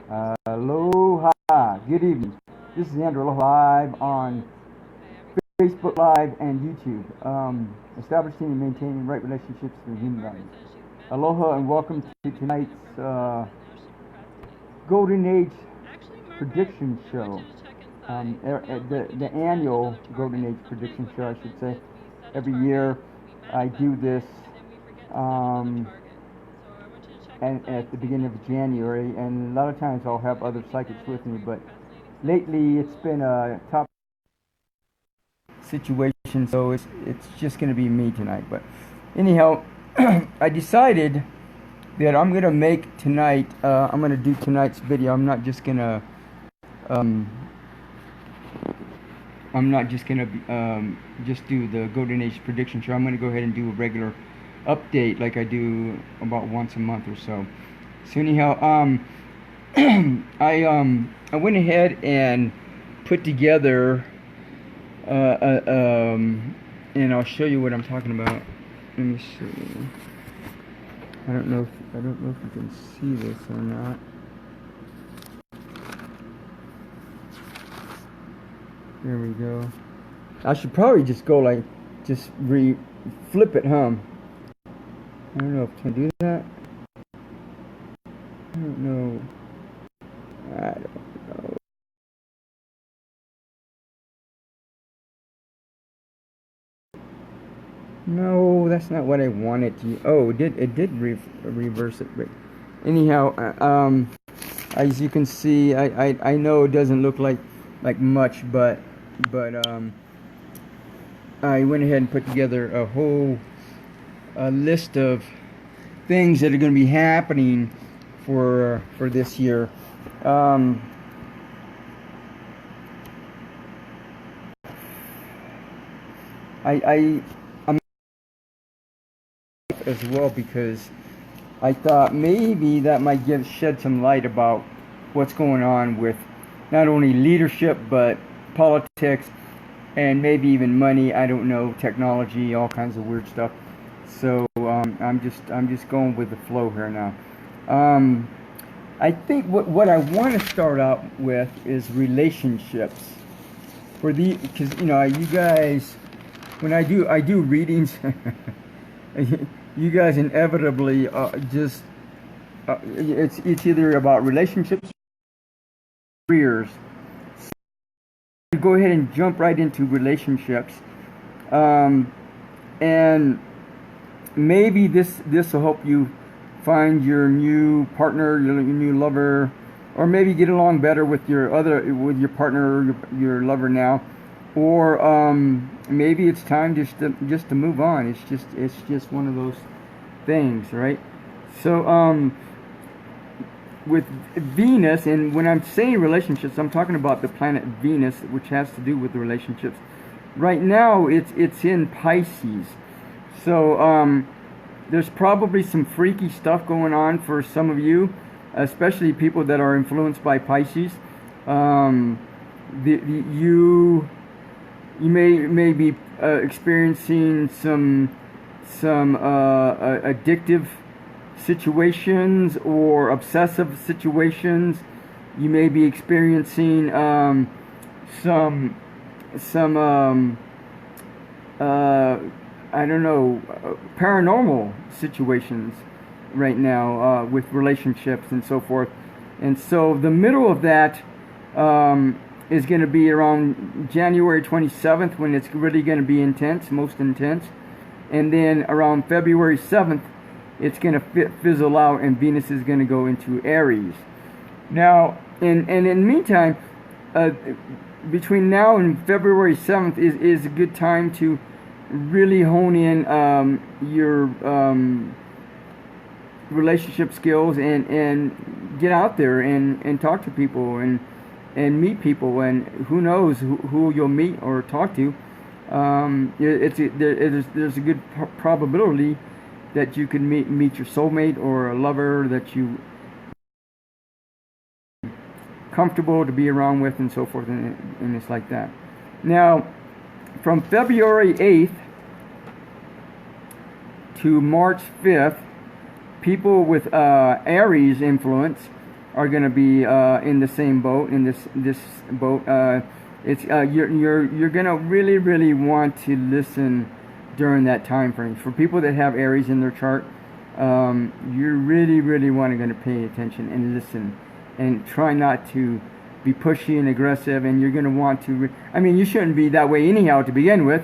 Aloha, good evening. This is Andrew Aloha live on Facebook Live and YouTube. Establishing and maintaining right relationships through human values. Aloha and welcome to tonight's Golden Age prediction show. The annual Golden Age prediction show, I should say. Every year I do this and at the beginning of January, and a lot of times I'll have other psychics with me, but lately it's been a top situation, so it's just going to be me tonight. But anyhow, I decided that I'm going to make tonight, I'm going to do tonight's video. I'm not just going to just do the Golden Age prediction show. I'm going to go ahead and do a regular update like I do about once a month or so. So anyhow, I went ahead and put together and I'll show you what I'm talking about. Let me see. I don't know if you can see this or not. There we go. I should probably just go like flip it, huh? I don't know if I can do that. I don't know. No, that's not what I wanted to. Oh, it did reverse it. But anyhow, as you can see, I know it doesn't look like much, but I went ahead and put together a whole list of things that are going to be happening for this year. I'm as well because I thought maybe that might shed some light about what's going on with not only leadership but politics and maybe even money. I don't know, technology, all kinds of weird stuff. So I'm just going with the flow here now. I think what I want to start out with is relationships. Because you guys, when I do readings, you guys inevitably it's either about relationships, or careers. So go ahead and jump right into relationships, and maybe this will help you find your new partner, your new lover, or maybe get along better with your partner, or your lover now, or maybe it's time just to move on. It's just one of those things, right? So with Venus, and when I'm saying relationships, I'm talking about the planet Venus, which has to do with the relationships. Right now, it's in Pisces. So there's probably some freaky stuff going on for some of you, especially people that are influenced by Pisces. You may be experiencing some addictive situations or obsessive situations. You may be experiencing some I don't know, paranormal situations right now with relationships and so forth. And so the middle of that is going to be around January 27th when it's really going to be intense, most intense. And then around February 7th, it's going to fizzle out and Venus is going to go into Aries. Now, in the meantime, between now and February 7th is a good time to really hone in your relationship skills and get out there and talk to people and meet people, and who knows who you'll meet or talk to. There's a good probability that you can meet your soulmate or a lover that you comfortable to be around with and so forth, and it's like that. Now, from February 8th to March 5th, people with Aries influence are going to be in the same boat. In this boat, it's you're going to really want to listen during that time frame. For people that have Aries in their chart, you're really want to pay attention and listen, and try not to be pushy and aggressive. And you're going to want to. I mean, you shouldn't be that way anyhow to begin with,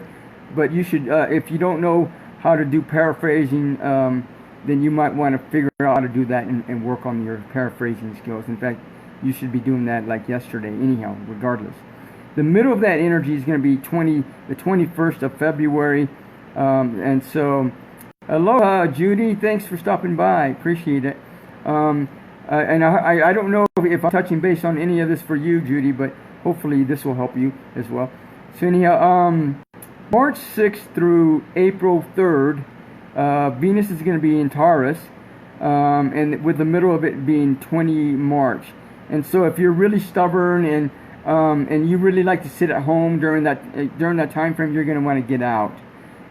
but you should. If you don't know how to do paraphrasing, then you might want to figure out how to do that and work on your paraphrasing skills. In fact, you should be doing that like yesterday anyhow, regardless. The middle of that energy is going to be the 21st of February. And so, aloha, Judy. Thanks for stopping by. Appreciate it. And I don't know if I'm touching base on any of this for you, Judy, but hopefully this will help you as well. So anyhow, March 6th through April 3rd, Venus is going to be in Taurus, and with the middle of it being 20 March. And so if you're really stubborn and you really like to sit at home during that time frame, you're going to want to get out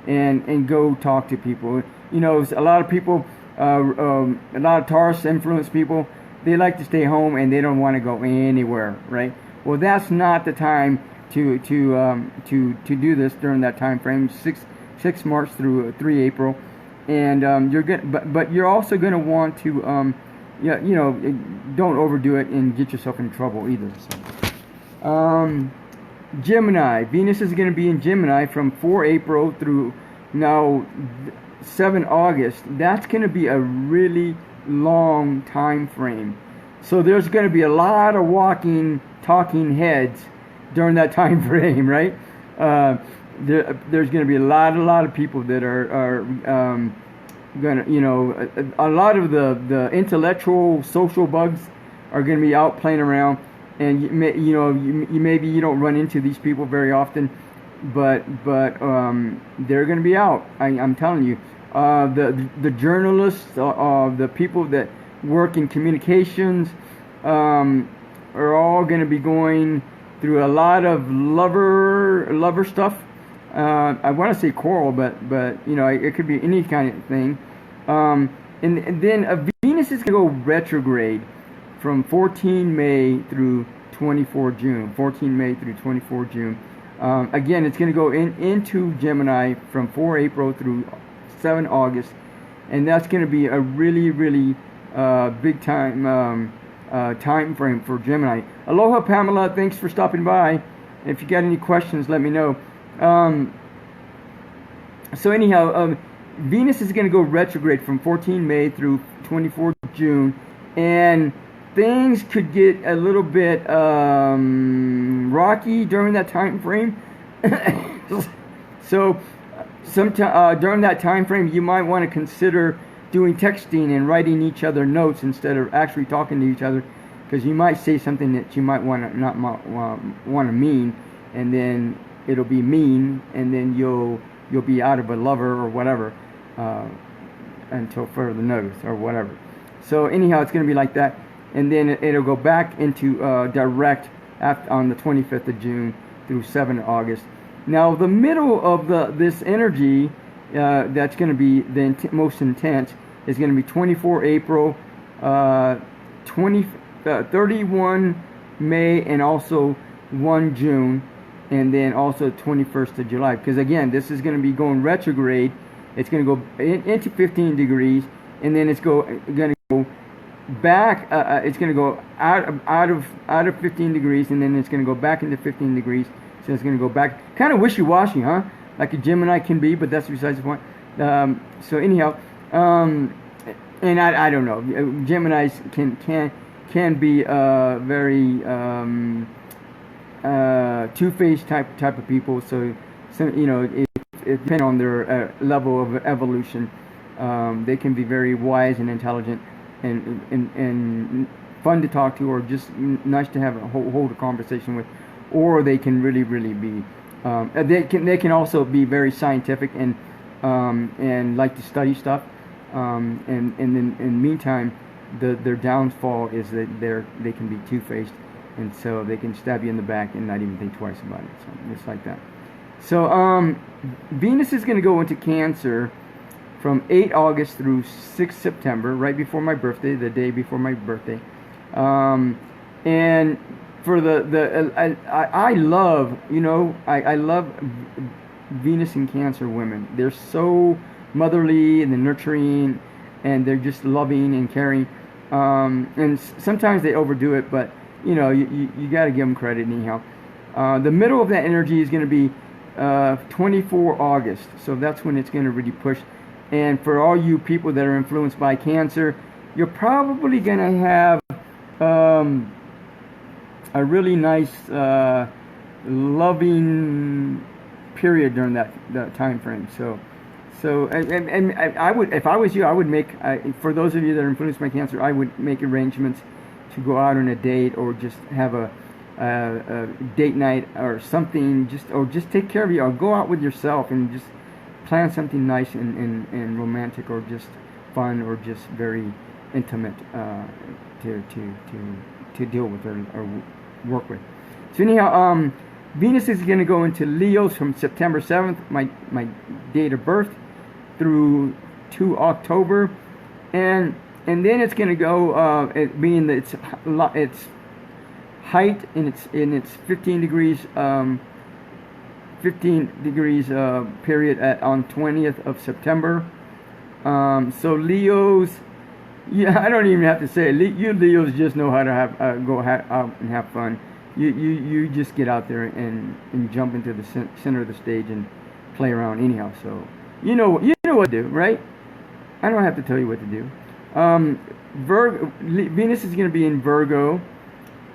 and go talk to people. You know, a lot of people, a lot of Taurus influenced people, they like to stay home and they don't want to go anywhere, right? Well, that's not the time to do this during that time frame, 6 March through 3 April, and but you're also going to want to don't overdo it and get yourself in trouble either. So. Gemini. Venus is going to be in Gemini from 4 April through now 7 August. That's going to be a really long time frame. So there's going to be a lot of talking heads during that time frame, right? There's going to be a lot of people that are going to, a lot of the intellectual social bugs are going to be out playing around. And maybe you don't run into these people very often, but they're going to be out. I'm telling you, the journalists, the people that work in communications, are all going to be going through a lot of lover stuff. I want to say quarrel, but it could be any kind of thing. And then Venus is going to go retrograde from 14 May through 24 June. 14 May through 24 June. Again, it's going to go into Gemini from 4 April through 7 August. And that's going to be a really big time time frame for Gemini. Aloha, Pamela. Thanks for stopping by. If you got any questions, let me know. So anyhow, Venus is going to go retrograde from 14 May through 24 June. And things could get a little bit rocky during that time frame. So, during that time frame, you might want to consider doing texting and writing each other notes instead of actually talking to each other, because you might say something that you might want to mean, and then it'll be mean, and then you'll be out of a lover or whatever until further notice or whatever. So anyhow, it's going to be like that. And then it'll go back into direct on the 25th of June through 7 August. Now, the middle of this energy that's going to be the most intense is going to be 24 April, 31 May, and also 1 June, and then also 21st of July. Because again, this is going to be going retrograde. It's going to go into 15 degrees, and then it's going to go back. It's going to go out of 15 degrees, and then it's going to go back into 15 degrees. So it's going to go back, kind of wishy-washy, huh? Like a Gemini can be, but that's besides the point. So anyhow, and I don't know. Geminis can be very two-faced type of people. So it depends on their level of evolution. They can be very wise and intelligent and fun to talk to, or just nice to have hold a conversation with, or they can really be. They can also be very scientific and like to study stuff. And then in the meantime, their downfall is that they can be two-faced, and so they can stab you in the back and not even think twice about it. So it's like that. So Venus is going to go into Cancer from 8 August through 6 September, right before my birthday, the day before my birthday. And for I love, I love Venus and Cancer women. They're so motherly and they're nurturing, and they're just loving and caring. And sometimes they overdo it, but you got to give them credit anyhow. The middle of that energy is going to be 24 August, so that's when it's going to really push. And for all you people that are influenced by Cancer, you're probably going to have a really nice, loving period during that time frame. And I would, if I was you, I would make, for those of you that are influenced by Cancer, I would make arrangements to go out on a date, or just have a date night or something, or just take care of you, or go out with yourself and just plan something nice and romantic, or just fun, or just very intimate to deal with or work with. So anyhow, Venus is going to go into Leo from September 7th, my date of birth, through 2 October, and then it's going to go, being that it's height in its 15 degrees period on 20th of September. So Leos, I don't even have to say it. You Leos just know how to go out and have fun. You just get out there and jump into the center of the stage and play around anyhow. So you know what to do, right? I don't have to tell you what to do. Venus is going to be in Virgo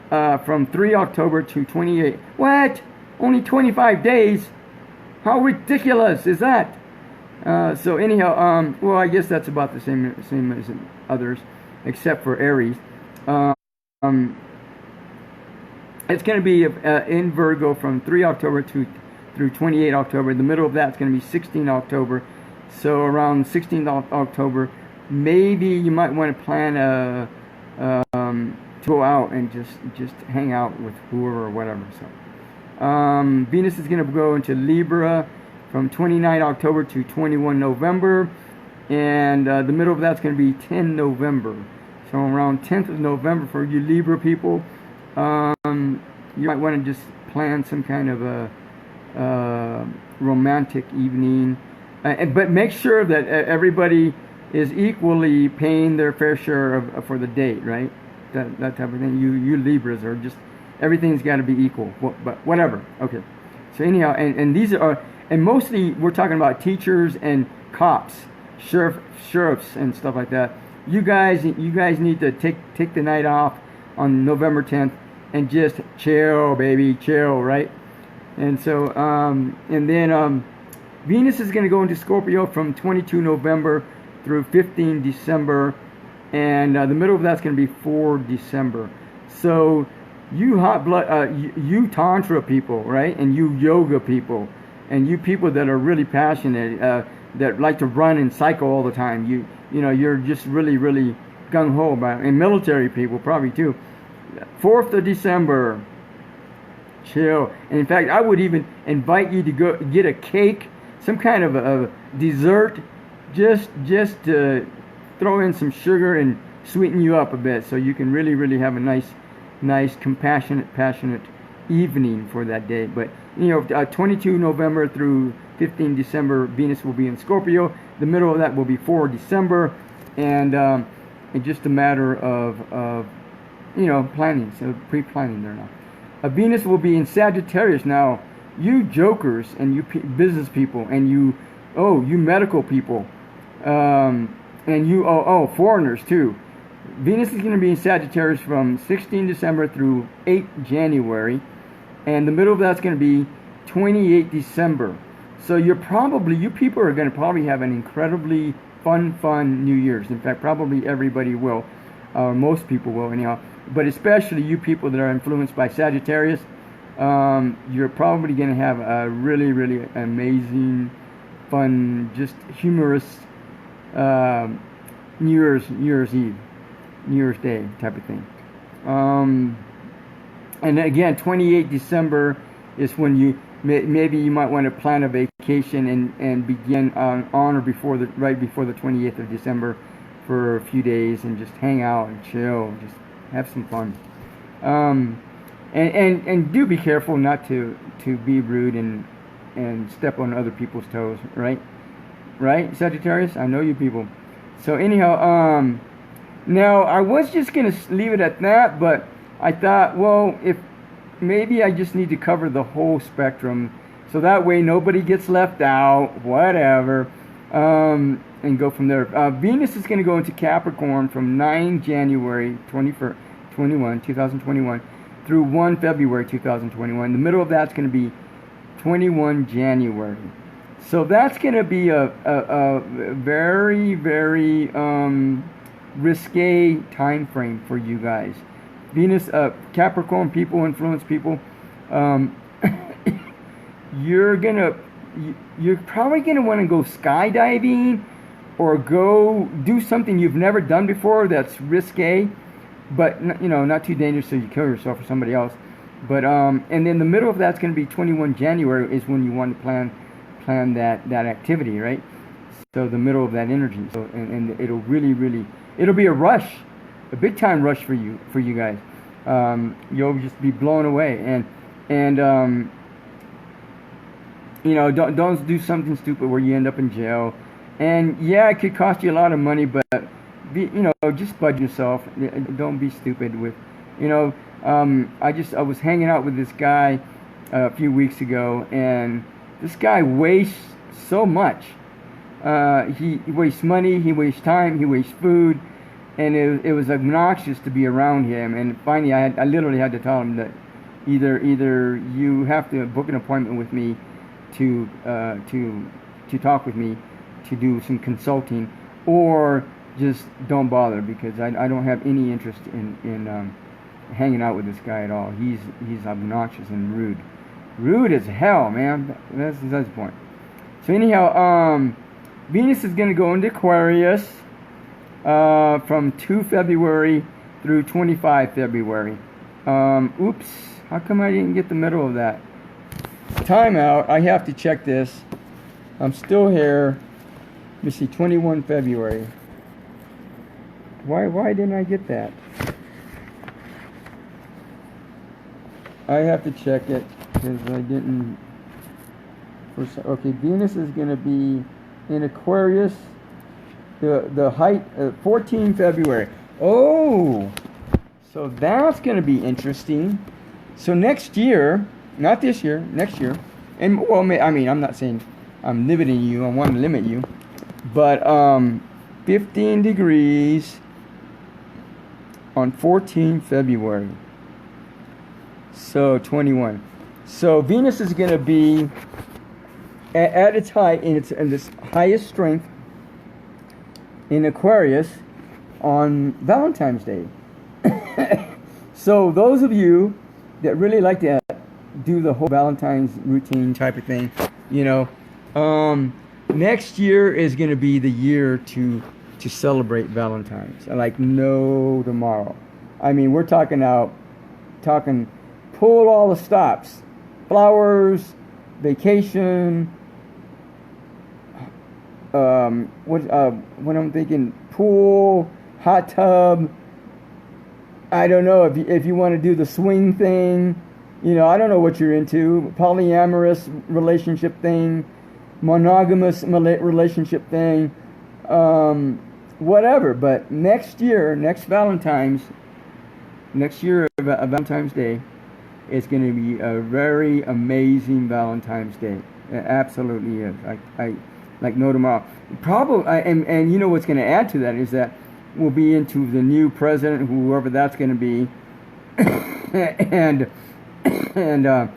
from 3 October to 28. What? Only 25 days? How ridiculous is that? So anyhow, well, I guess that's about the same as others, except for Aries. It's going to be in Virgo from 3 October through 28 October. The middle of that's going to be 16 October. So around 16 October, maybe you might want to plan to go out and just hang out with whoever or whatever. So Venus is going to go into Libra from 29 October to 21 November. And the middle of that's going to be 10 November. So around 10th of November for you Libra people, you might want to just plan some kind of a romantic evening. But make sure that everybody is equally paying their fair share for the date, right? That type of thing. You Libras are just, everything's got to be equal. But whatever. Okay. So anyhow, and these are, and mostly we're talking about teachers and cops, sheriffs and stuff like that. You guys need to take the night off on November 10th and just chill, baby, chill, right? And so, and then Venus is going to go into Scorpio from 22 November through 15 December, and the middle of that's going to be 4 December. So you hot blood, you Tantra people, right? And you yoga people, and you people that are really passionate, that like to run and cycle all the time. You're just really, really gung-ho about it. And military people probably too. 4th of December, chill. And in fact, I would even invite you to go get a cake, some kind of a dessert, just to throw in some sugar and sweeten you up a bit, so you can really, really have a nice, compassionate, passionate evening for that day. But 22 November through 15 December, Venus will be in Scorpio. The middle of that will be 4 December, and just a matter of planning, so pre-planning there now. Venus will be in Sagittarius. Now, you jokers and you business people, and you medical people, and you foreigners too. Venus is going to be in Sagittarius from 16 December through 8 January, and the middle of that's going to be 28 December. So you people are going to probably have an incredibly fun New Year's. In fact, probably everybody will, most people will anyhow. But especially you people that are influenced by Sagittarius, you're probably going to have a really, really amazing, fun, just humorous New Year's Eve, New Year's Day type of thing. And again, 28 December is when maybe you might want to plan a vacation and begin on or right before the 28th of December for a few days and just hang out and chill, just Have some fun. And do be careful not to be rude and step on other people's toes, right? Right, Sagittarius? I know you people. So anyhow, now I was just gonna leave it at that, but I thought, well, if maybe I just need to cover the whole spectrum, so that way nobody gets left out, whatever, and go from there. Venus is gonna go into Capricorn from 9 January 2021, through 1 February 2021. The middle of that's gonna be 21 January. So that's going to be a very, very risque time frame for you guys. Venus, Capricorn people, influence people. You're probably going to want to go skydiving or go do something you've never done before that's risque, but not too dangerous so you kill yourself or somebody else. But and then the middle of that's going to be 21 January is when you want to plan that activity, right? So the middle of that energy. So and it'll really it'll be a rush, a big time rush for you guys. You'll just be blown away, and don't do something stupid where you end up in jail. And yeah, it could cost you a lot of money, but just budget yourself. Don't be stupid with, I was hanging out with this guy a few weeks ago, and this guy wastes so much. He wastes money, he wastes time, he wastes food, and it was obnoxious to be around him. And finally, I literally had to tell him that either you have to book an appointment with me to talk with me to do some consulting, or just don't bother, because I don't have any interest in hanging out with this guy at all. He's obnoxious and rude. Rude as hell, man. That's the point. So anyhow, Venus is going to go into Aquarius from 2 February through 25 February. Oops. How come I didn't get the middle of that? Timeout. I have to check this. I'm still here. Let me see. 21 February. Why didn't I get that? I have to check it. Because I didn't. Okay, Venus is going to be in Aquarius. The height 14 February. Oh, so that's going to be interesting. So next year, not this year, next year, and well, I mean, I'm not saying I'm limiting you. I want to limit you, but 15 degrees on 14 February. So 21. So Venus is going to be at its height, in its highest strength in Aquarius on Valentine's Day. So those of you that really like to do the whole Valentine's routine type of thing, next year is going to be the year to celebrate Valentine's like no tomorrow. I mean, we're talking pull all the stops. Flowers, vacation, what I'm thinking, pool, hot tub. I don't know if you want to do the swing thing. I don't know what you're into. Polyamorous relationship thing, monogamous relationship thing, whatever. But next year, Valentine's Day, it's going to be a very amazing Valentine's Day. It absolutely is. I like no tomorrow. Probably, and you know what's going to add to that is that we'll be into the new president, whoever that's going to be, and a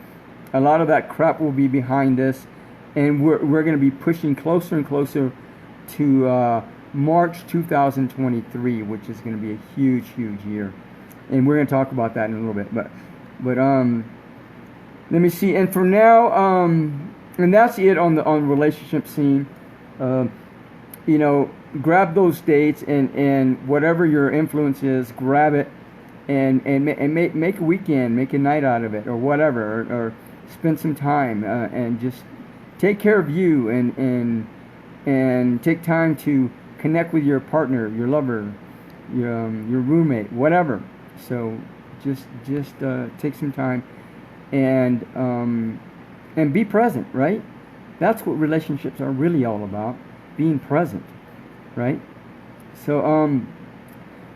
lot of that crap will be behind us, and we're going to be pushing closer and closer to March 2023, which is going to be a huge year, and we're going to talk about that in a little bit, but let me see. And for now, and that's it on the relationship scene. Grab those dates and whatever your influence is, grab it and make a weekend, make a night out of it, or whatever, or spend some time and just take care of you and take time to connect with your partner, your lover, your roommate, whatever. So just take some time and be present, right? That's what relationships are really all about, being present, right? So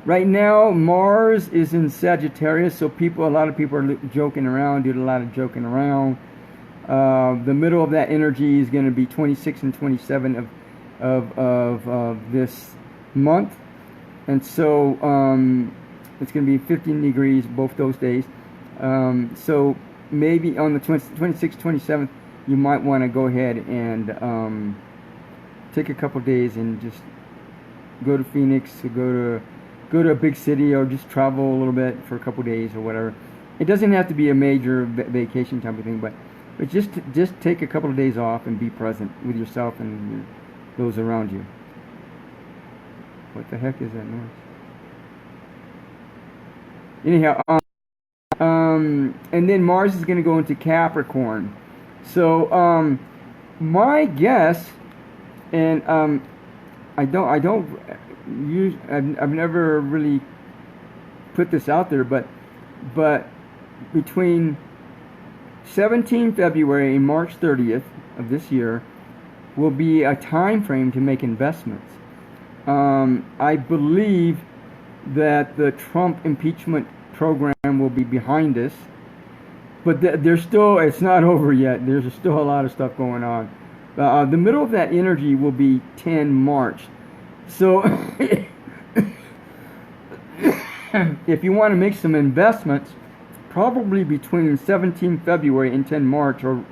right now Mars is in Sagittarius, so a lot of people are joking around, doing a lot of joking around. The middle of that energy is going to be 26 and 27 of this month, and so it's going to be 15 degrees both those days. So maybe on the 26th, 27th, you might want to go ahead and take a couple days and just go to Phoenix, or go to a big city, or just travel a little bit for a couple days or whatever. It doesn't have to be a major vacation type of thing, but just take a couple of days off and be present with yourself and those around you. What the heck is that noise? Anyhow, and then Mars is going to go into Capricorn. So my guess, and I've never really put this out there, but between 17 February and March 30th of this year will be a time frame to make investments. I believe that the Trump impeachment program will be behind us, but it's not over yet. There's still a lot of stuff going on. The middle of that energy will be 10 March. So if you want to make some investments, probably between 17 February and 10 March, or a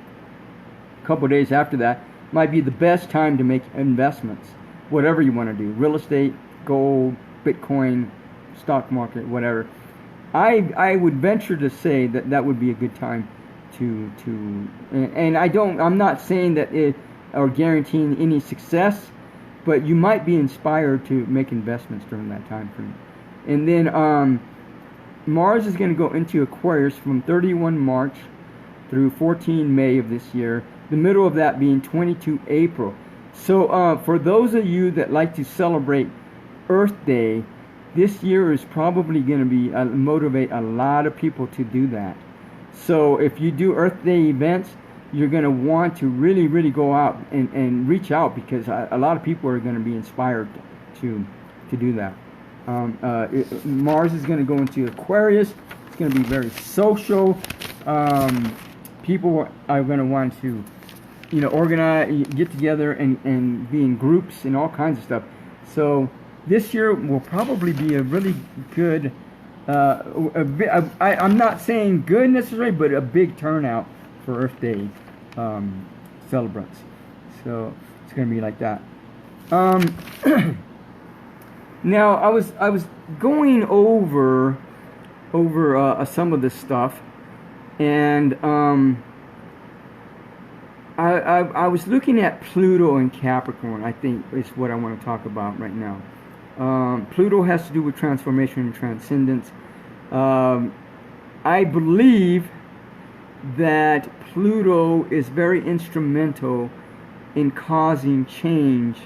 couple of days after that, might be the best time to make investments. Whatever you want to do, real estate, gold, Bitcoin, stock market, whatever. I would venture to say that would be a good time and I'm not saying that it or guaranteeing any success, but you might be inspired to make investments during that time frame. And then Mars is going to go into Aquarius from 31 March through 14 May of this year, the middle of that being 22 April. So for those of you that like to celebrate Earth Day, this year is probably going to be motivate a lot of people to do that. So if you do Earth Day events, you're going to want to really, really go out and reach out, because a lot of people are going to be inspired to do that. Mars is going to go into Aquarius. It's going to be very social. People are going to want to, organize, get together and be in groups and all kinds of stuff. So this year will probably be a really good, I'm not saying good necessarily, but a big turnout for Earth Day celebrants. So it's going to be like that. Now I was going over some of this stuff, and I was looking at Pluto and Capricorn. I think is what I want to talk about right now. Pluto has to do with transformation and transcendence. I believe that Pluto is very instrumental in causing change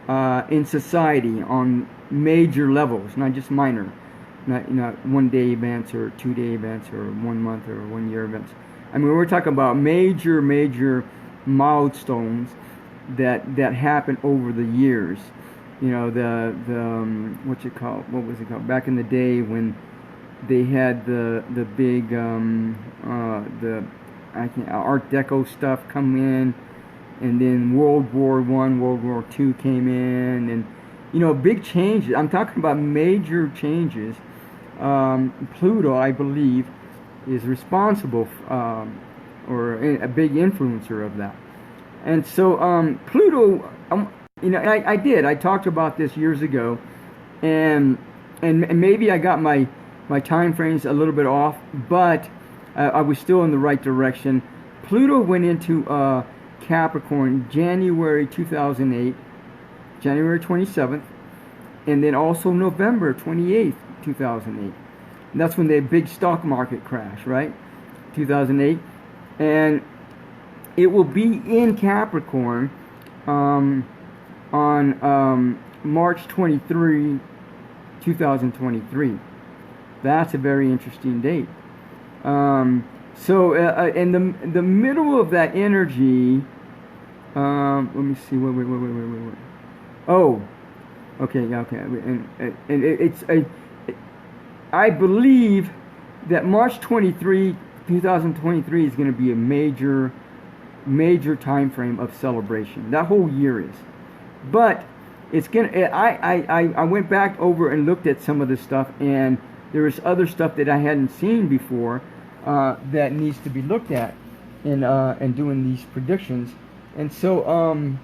in society on major levels, not just minor, not 1 day events or 2 day events or 1 month or 1 year events. I mean, we're talking about major milestones that happen over the years. What was it called back in the day when they had the big Art Deco stuff come in, and then World War I, World War II came in, and big changes. I'm talking about major changes. Pluto, I believe, is responsible or a big influencer of that. And so Pluto, I talked about this years ago, and maybe I got my time frames a little bit off, but I was still in the right direction. Pluto went into Capricorn January 2008, January 27th, and then also November 28th, 2008. And that's when the big stock market crash, right? 2008. And it will be in Capricorn on March 23, 2023. That's a very interesting date. In the middle of that energy, let me see. Wait. Oh, okay, yeah, okay. I believe that March 23, 2023 is going to be a major time frame of celebration. That whole year is. But it's going to, I went back over and looked at some of this stuff, and there was other stuff that I hadn't seen before that needs to be looked at in doing these predictions. And so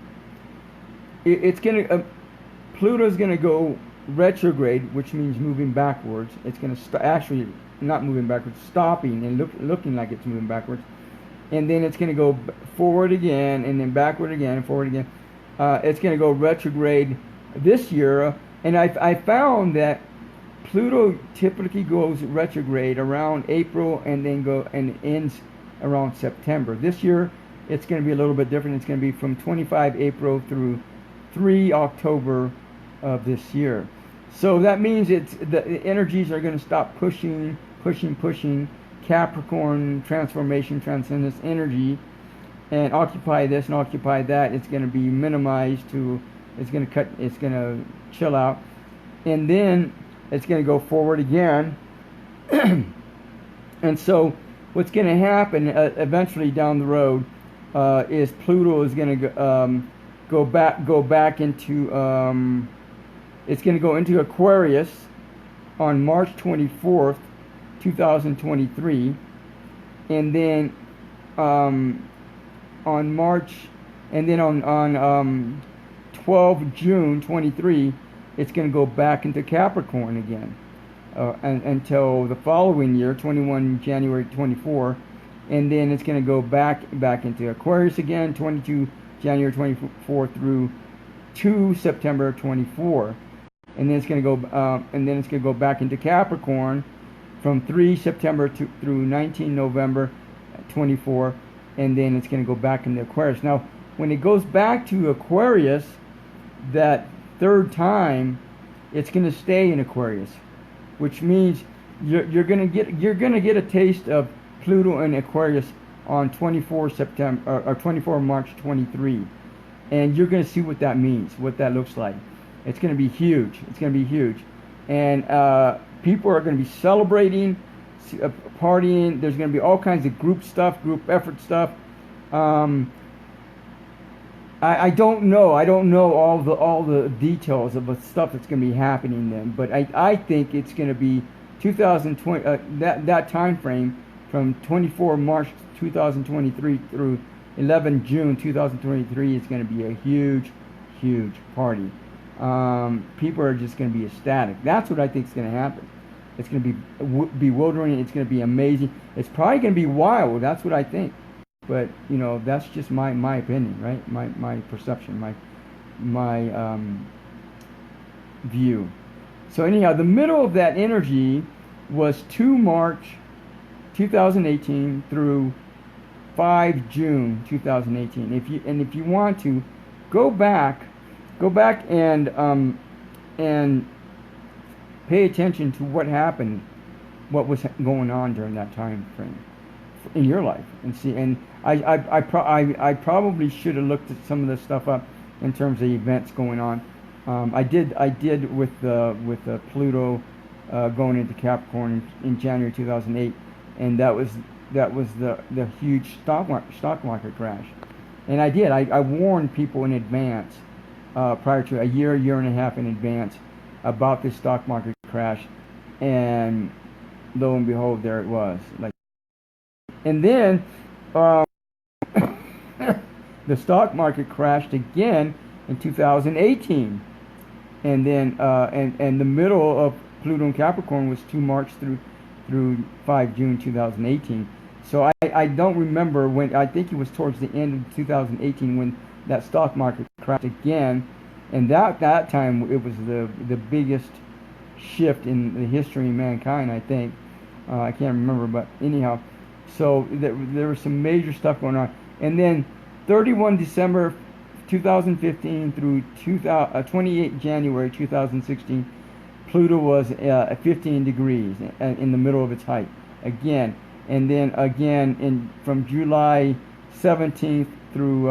it's going to, Pluto's going to go retrograde, which means moving backwards. It's going to actually not moving backwards, stopping and looking like it's moving backwards. And then it's going to go forward again, and then backward again, and forward again. It's going to go retrograde this year. And I found that Pluto typically goes retrograde around April and then ends around September. This year, it's going to be a little bit different. It's going to be from 25 April through 3 October of this year. So that means the energies are going to stop pushing Capricorn transformation, transcendence energy, and occupy this and occupy that. It's going to be minimized to, it's going to chill out, and then it's going to go forward again. And so what's going to happen eventually down the road is Pluto is going to go back into it's going to go into Aquarius on March 24th, 2023, and then on 12 June 23, it's going to go back into Capricorn again, until the following year, 21 January 24, and then it's going to go back into Aquarius again, 22 January 24 through 2 September 24, and then it's going to go back into Capricorn from 3 September through 19 November 24, and then it's going to go back into Aquarius. Now, when it goes back to Aquarius that third time, it's going to stay in Aquarius, which means you're going to get a taste of Pluto in Aquarius on 24 September or 24 March 23, and you're going to see what that means, what that looks like. It's going to be huge. It's going to be huge, and people are going to be celebrating, partying. There's going to be all kinds of group stuff, group effort stuff. I don't know. I don't know all the details of the stuff that's going to be happening then, but I think it's going to be 2020. That time frame from 24 March 2023 through 11 June 2023 is going to be a huge party. People are just going to be ecstatic. That's what I think is going to happen. It's going to be bewildering. It's going to be amazing. It's probably going to be wild. That's what I think. But that's just my opinion, right? My perception, my view. So anyhow, the middle of that energy was 2 March 2018 through 5 June 2018. If you want to go back and pay attention to what happened, what was going on during that time frame in your life, and see. And I probably should have looked at some of this stuff up in terms of events going on. I did with the Pluto going into Capricorn in January 2008, and that was the huge stock market crash. And I warned people in advance, prior to a year and a half in advance, about this stock market crash, and lo and behold, there it was. And then the stock market crashed again in 2018, and then and the middle of Pluto and Capricorn was 2 March through 5 June 2018. So I don't remember when. I think it was towards the end of 2018 when that stock market crashed again, and that time it was the biggest shift in the history of mankind, I think. I can't remember, but anyhow, so there was some major stuff going on. And then 31 December 2015 through 28 January 2016, Pluto was at 15 degrees in the middle of its height again, and then again from July 17th through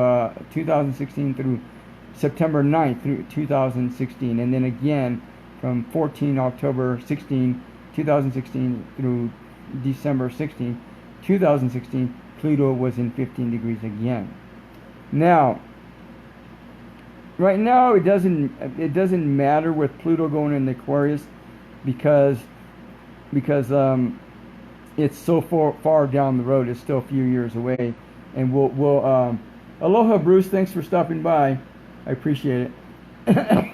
2016 through September 9th through 2016, and then again from 14 October 2016 through December 2016, Pluto was in 15 degrees again. Now, right now it doesn't matter with Pluto going in Aquarius because it's so far down the road. It's still a few years away, and we'll aloha, Bruce. Thanks for stopping by. I appreciate it.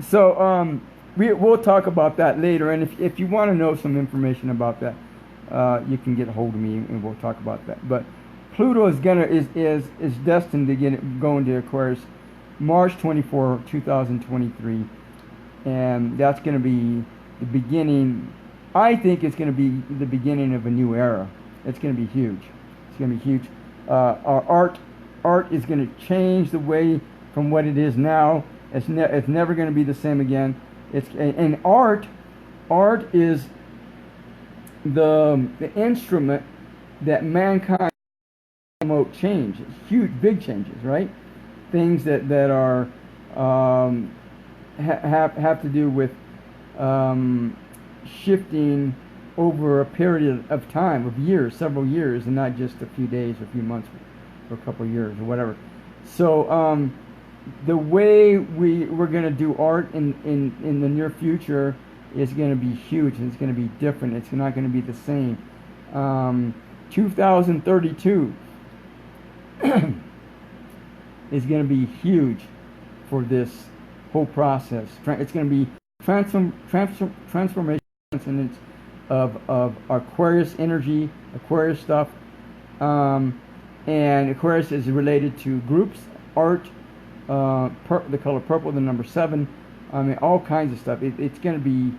So we'll talk about that later, and if you want to know some information about that, you can get a hold of me and we'll talk about that. But Pluto is destined to go into Aquarius March 24, 2023, and that's going to be the beginning. I think it's going to be the beginning of a new era. It's going to be huge. It's going to be huge. Our art is going to change the way from what it is now. It's never going to be the same again. And art is the instrument that mankind promote change. Huge, big changes, right? Things that are have to do with shifting over a period of time, of years, several years, and not just a few days, or a few months, or a couple of years, or whatever. So the way we're going to do art in the near future is going to be huge, and it's going to be different. It's not going to be the same. 2032 is going to be huge for this whole process. It's going to be transformation of Aquarius energy, Aquarius stuff, and Aquarius is related to groups, art, the color purple, the number 7. I mean, all kinds of stuff. It's going to be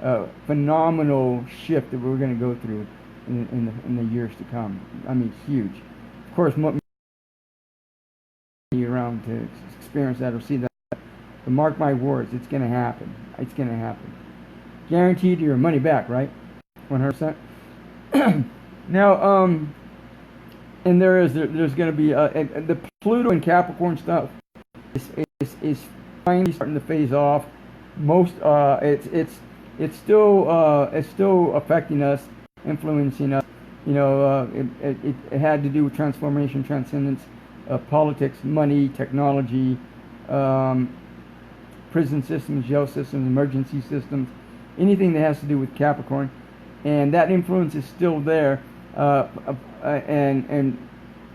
a phenomenal shift that we're going to go through in the years to come. I mean, huge. Of course, around to experience that or see that. But mark my words, it's going to happen. It's going to happen. Guaranteed your money back, right? 100%. Now, and there's going to be the Pluto and Capricorn stuff is finally starting to phase off. Most it's still affecting us, influencing us. You know, it had to do with transformation, transcendence, politics, money, technology, prison systems, jail systems, emergency systems, anything that has to do with Capricorn, and that influence is still there. And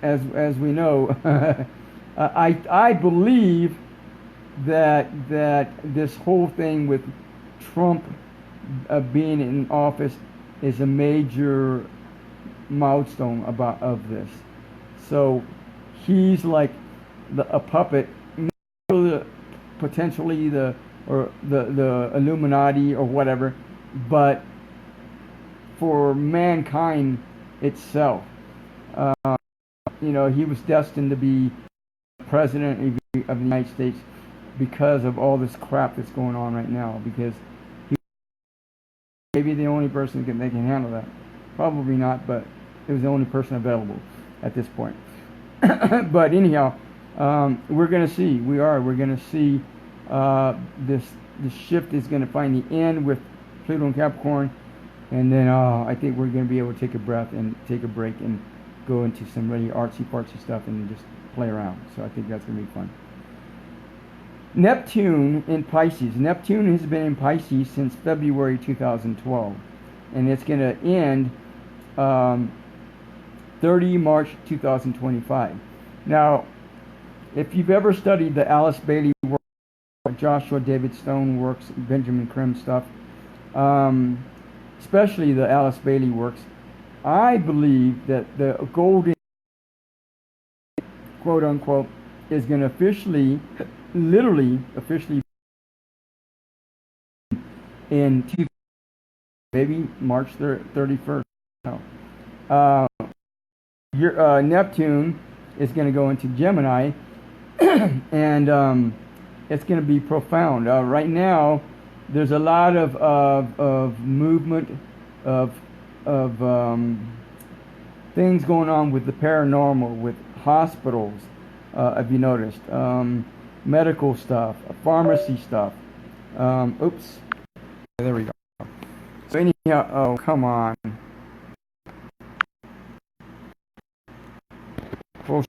as we know, I believe that this whole thing with Trump being in office is a major milestone of this. So he's like a puppet, potentially the Illuminati or whatever, but for mankind itself. You know, he was destined to be president of the United States because of all this crap that's going on right now, because he may be the only person that can handle that. Probably not, but it was the only person available at this point. But anyhow, we're going to see. We're going to see this shift is going to finally end with Pluto and Capricorn, and then I think we're going to be able to take a breath and take a break and go into some really artsy-fartsy stuff and just play around. So I think that's going to be fun. Neptune in Pisces. Neptune has been in Pisces since February 2012, and it's going to end 30 March 2025. Now, if you've ever studied the Alice Bailey work, Joshua David Stone works, Benjamin Krim stuff, especially the Alice Bailey works, I believe that the golden, quote unquote, is going to literally officially in maybe March 31st. Neptune is going to go into Gemini, and it's going to be profound. Right now, there's a lot of movement of things going on with the paranormal, with hospitals. Have you noticed? Medical stuff, pharmacy stuff. Oops. There we go. So anyhow, oh come on. Bullshit.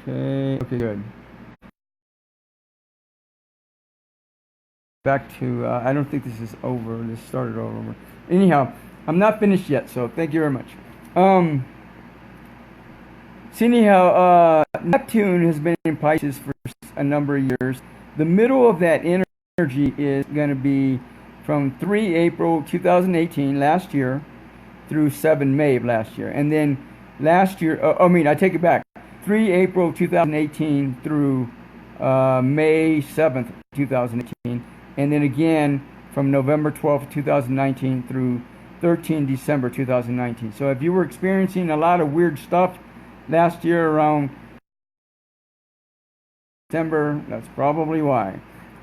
Okay, good. Back to, I don't think this is over. This started all over. Anyhow, I'm not finished yet, so thank you very much. So anyhow, Neptune has been in Pisces for a number of years. The middle of that energy is going to be from 3 April 2018, last year, through 7 May of last year. And then last year, I take it back. 3 April 2018 through May 7th, 2018. And then again from November 12th, 2019 through 13 December 2019. So if you were experiencing a lot of weird stuff last year around December, that's probably why.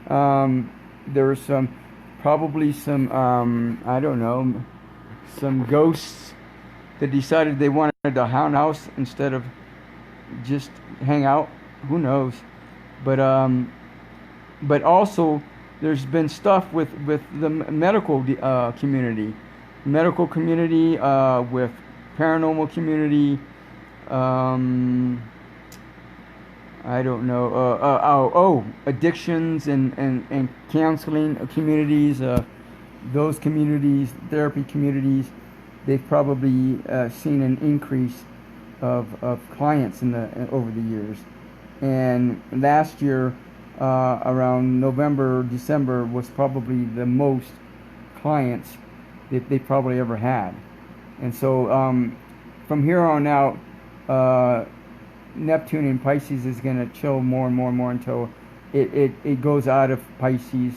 There was probably some, I don't know, some ghosts that decided they wanted to hound house instead of just hang out. Who knows? But also there's been stuff with the medical community, with paranormal community. I don't know. Addictions and counseling communities. Those communities, therapy communities, they've probably seen an increase of clients over the years. And last year, around November, December, was probably the most clients that they probably ever had. And so from here on out, Neptune in Pisces is going to chill more and more and more until it goes out of Pisces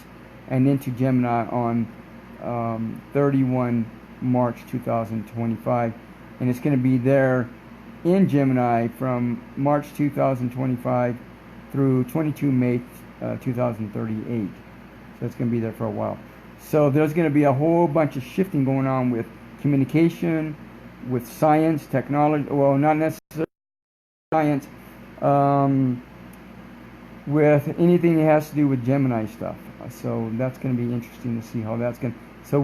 and into Gemini on 31 March 2025. And it's going to be there in Gemini from March 2025 through 22 May 2038. So it's going to be there for a while. So there's going to be a whole bunch of shifting going on with communication, with science, technology, well, not necessarily science, with anything that has to do with Gemini stuff. So that's going to be interesting to see how that's going to... So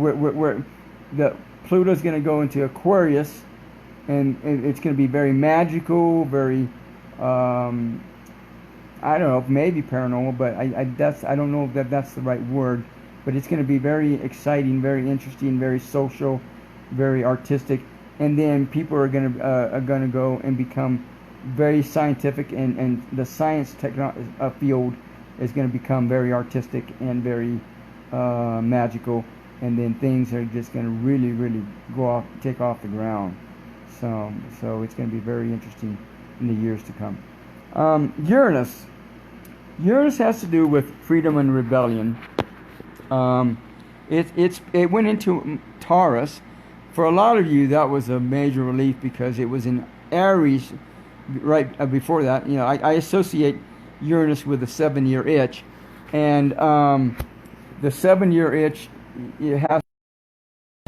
the Pluto's going to go into Aquarius, and it's going to be very magical, very... I don't know, maybe paranormal, but I don't know if that's the right word. But it's going to be very exciting, very interesting, very social, very artistic. And then people are going to go and become very scientific, and the science field is going to become very artistic and very magical. And then things are just going to really, really take off the ground. So it's going to be very interesting in the years to come. Uranus has to do with freedom and rebellion. It went into Taurus. For a lot of you, that was a major relief because it was in Aries right before that. You know, I associate Uranus with the 7-year itch, and the 7-year itch, it has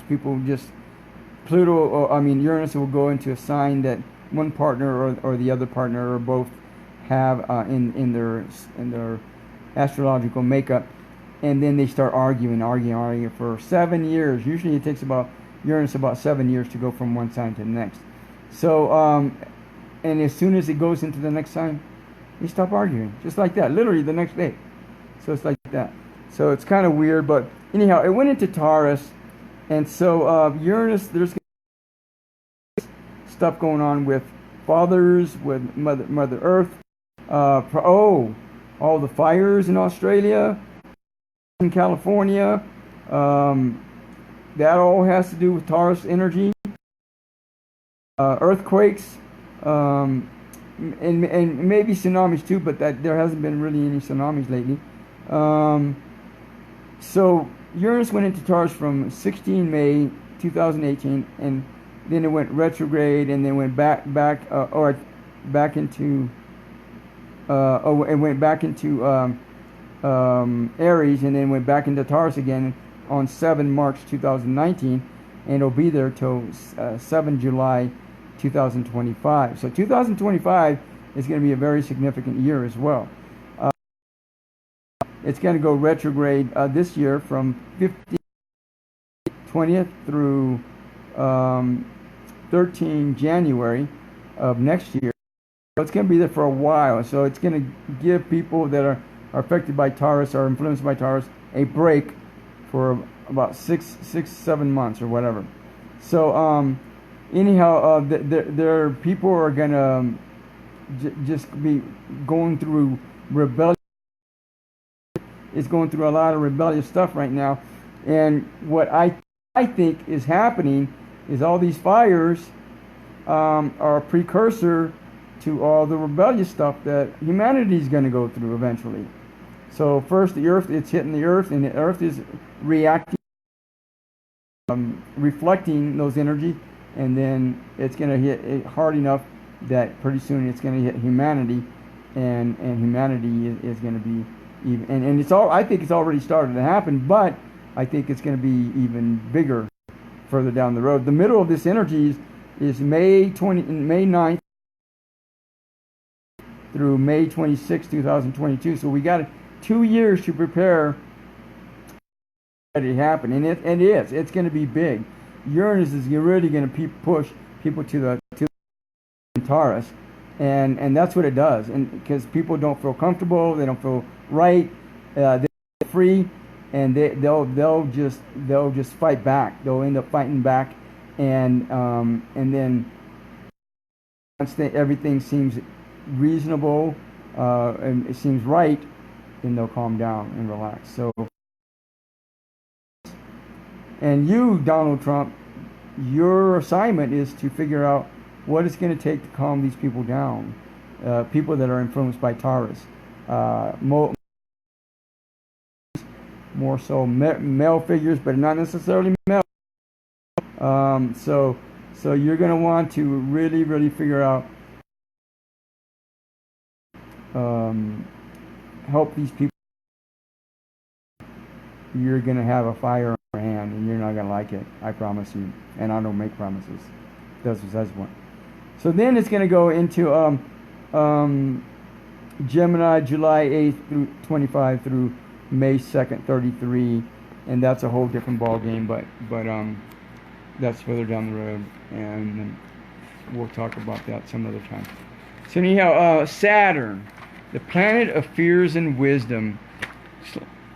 people just Uranus will go into a sign that one partner or the other partner or both have in their astrological makeup, and then they start arguing for 7 years. Usually it takes Uranus about 7 years to go from one sign to the next. So and as soon as it goes into the next sign, they stop arguing, just like that, literally the next day. So it's like that. So it's kind of weird, but anyhow, it went into Taurus, and so Uranus, there's stuff going on with fathers, with Mother Earth. All the fires in Australia, in California, that all has to do with Taurus energy. Earthquakes, and maybe tsunamis too, but there hasn't been really any tsunamis lately. So Uranus went into Taurus from 16 May 2018, and then it went retrograde, and then went back into it went back into Aries, and then went back into Taurus again on 7 March 2019, and it'll be there till 7 July 2025. So 2025 is going to be a very significant year as well. It's going to go retrograde this year from 20th through 13 January of next year. So it's going to be there for a while. So it's going to give people that are affected by Taurus or influenced by Taurus a break for about 6-7 months or whatever. So anyhow, there people are going to just be going through rebellion. It's going through a lot of rebellious stuff right now. And what I think is happening is all these fires are a precursor to all the rebellious stuff that humanity is going to go through eventually. So first the earth, it's hitting the earth, and the earth is reacting, reflecting those energy, and then it's going to hit it hard enough that pretty soon it's going to hit humanity, and humanity is going to be even, and it's all, I think it's already started to happen, but I think it's going to be even bigger further down the road. The middle of this energy is May 9th through May 26, 2022. So we got 2 years to prepare for it to happen, and it's going to be big. Uranus is really going to push people to the Taurus, and that's what it does. And because people don't feel comfortable, they don't feel right, they're free, and they'll just fight back. They'll end up fighting back, and then once everything seems reasonable and it seems right, then they'll calm down and relax. So, and you, Donald Trump, your assignment is to figure out what it's going to take to calm these people down, people that are influenced by Taurus, more so male figures, but not necessarily male. So you're going to want to really figure out, help these people. You're going to have a fire in your hand, and you're not going to like it. I promise you. And I don't make promises. That's besides the point. So then it's going to go into Gemini, July 8th through 25 through May 2nd, 33, and that's a whole different ball game. But that's further down the road, and we'll talk about that some other time. So anyhow, Saturn, the planet of fears and wisdom.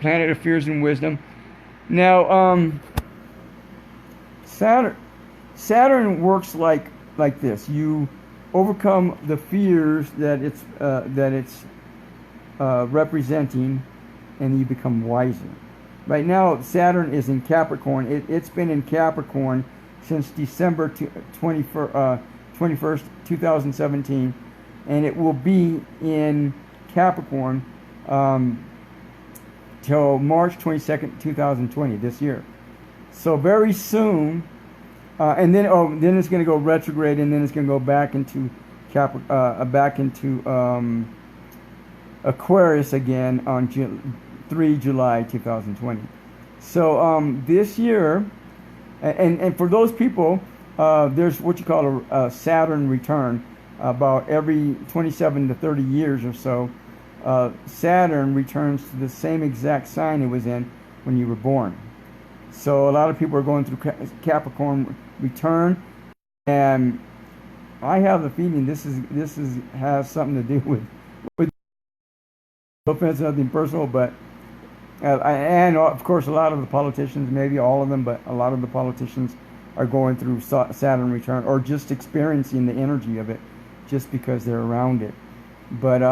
Planet of fears and wisdom. Now, Saturn works like this. You overcome the fears that it's representing, and you become wiser. Right now, Saturn is in Capricorn. It's been in Capricorn since December 21st, 2017, and it will be in Capricorn till March 22nd, 2020, this year. So very soon, and then it's going to go retrograde, and then it's going to go back into Aquarius again on 3 July 2020. So this year, and for those people, there's what you call a Saturn return. About every 27 to 30 years or so, Saturn returns to the same exact sign it was in when you were born. So a lot of people are going through Capricorn return, and I have the feeling this has something to do with no offense, nothing personal, but and of course a lot of the politicians, maybe all of them, but a lot of the politicians are going through Saturn return, or just experiencing the energy of it, just because they're around it. But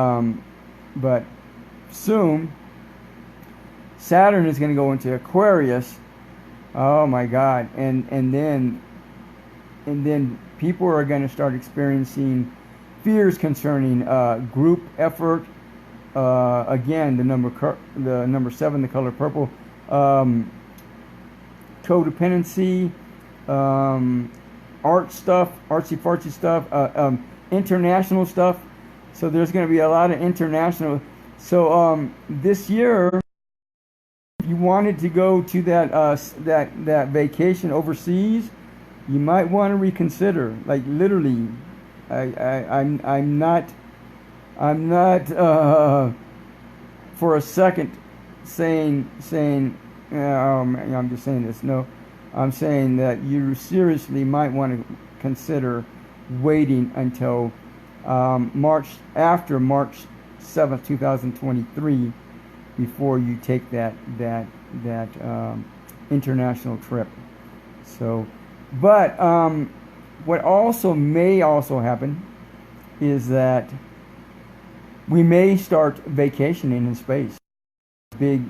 soon Saturn is going to go into Aquarius. Oh my God! And then people are going to start experiencing fears concerning group effort. Again, the number 7, the color purple, codependency, art stuff, artsy fartsy stuff, international stuff. So there's going to be a lot of international. So this year, if you wanted to go to that vacation overseas, you might want to reconsider. Like literally, I'm not for a second saying I'm just saying this. No, I'm saying that you seriously might want to consider waiting until after March 7th, 2023, before you take that international trip. So, but what also may also happen is that we may start vacationing in space. Big,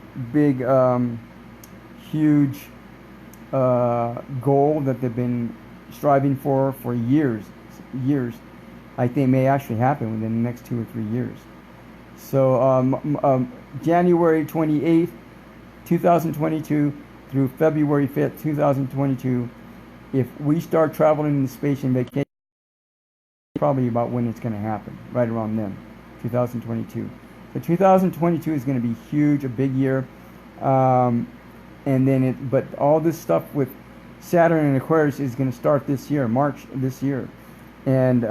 huge goal that they've been striving for years. I think may actually happen within the next 2 or 3 years. So January 28th, 2022 through February 5th, 2022, if we start traveling in space and vacation, probably about when it's going to happen, right around then, 2022. So 2022 is going to be huge, a big year. And then but all this stuff with Saturn and Aquarius is going to start this year, March this year. And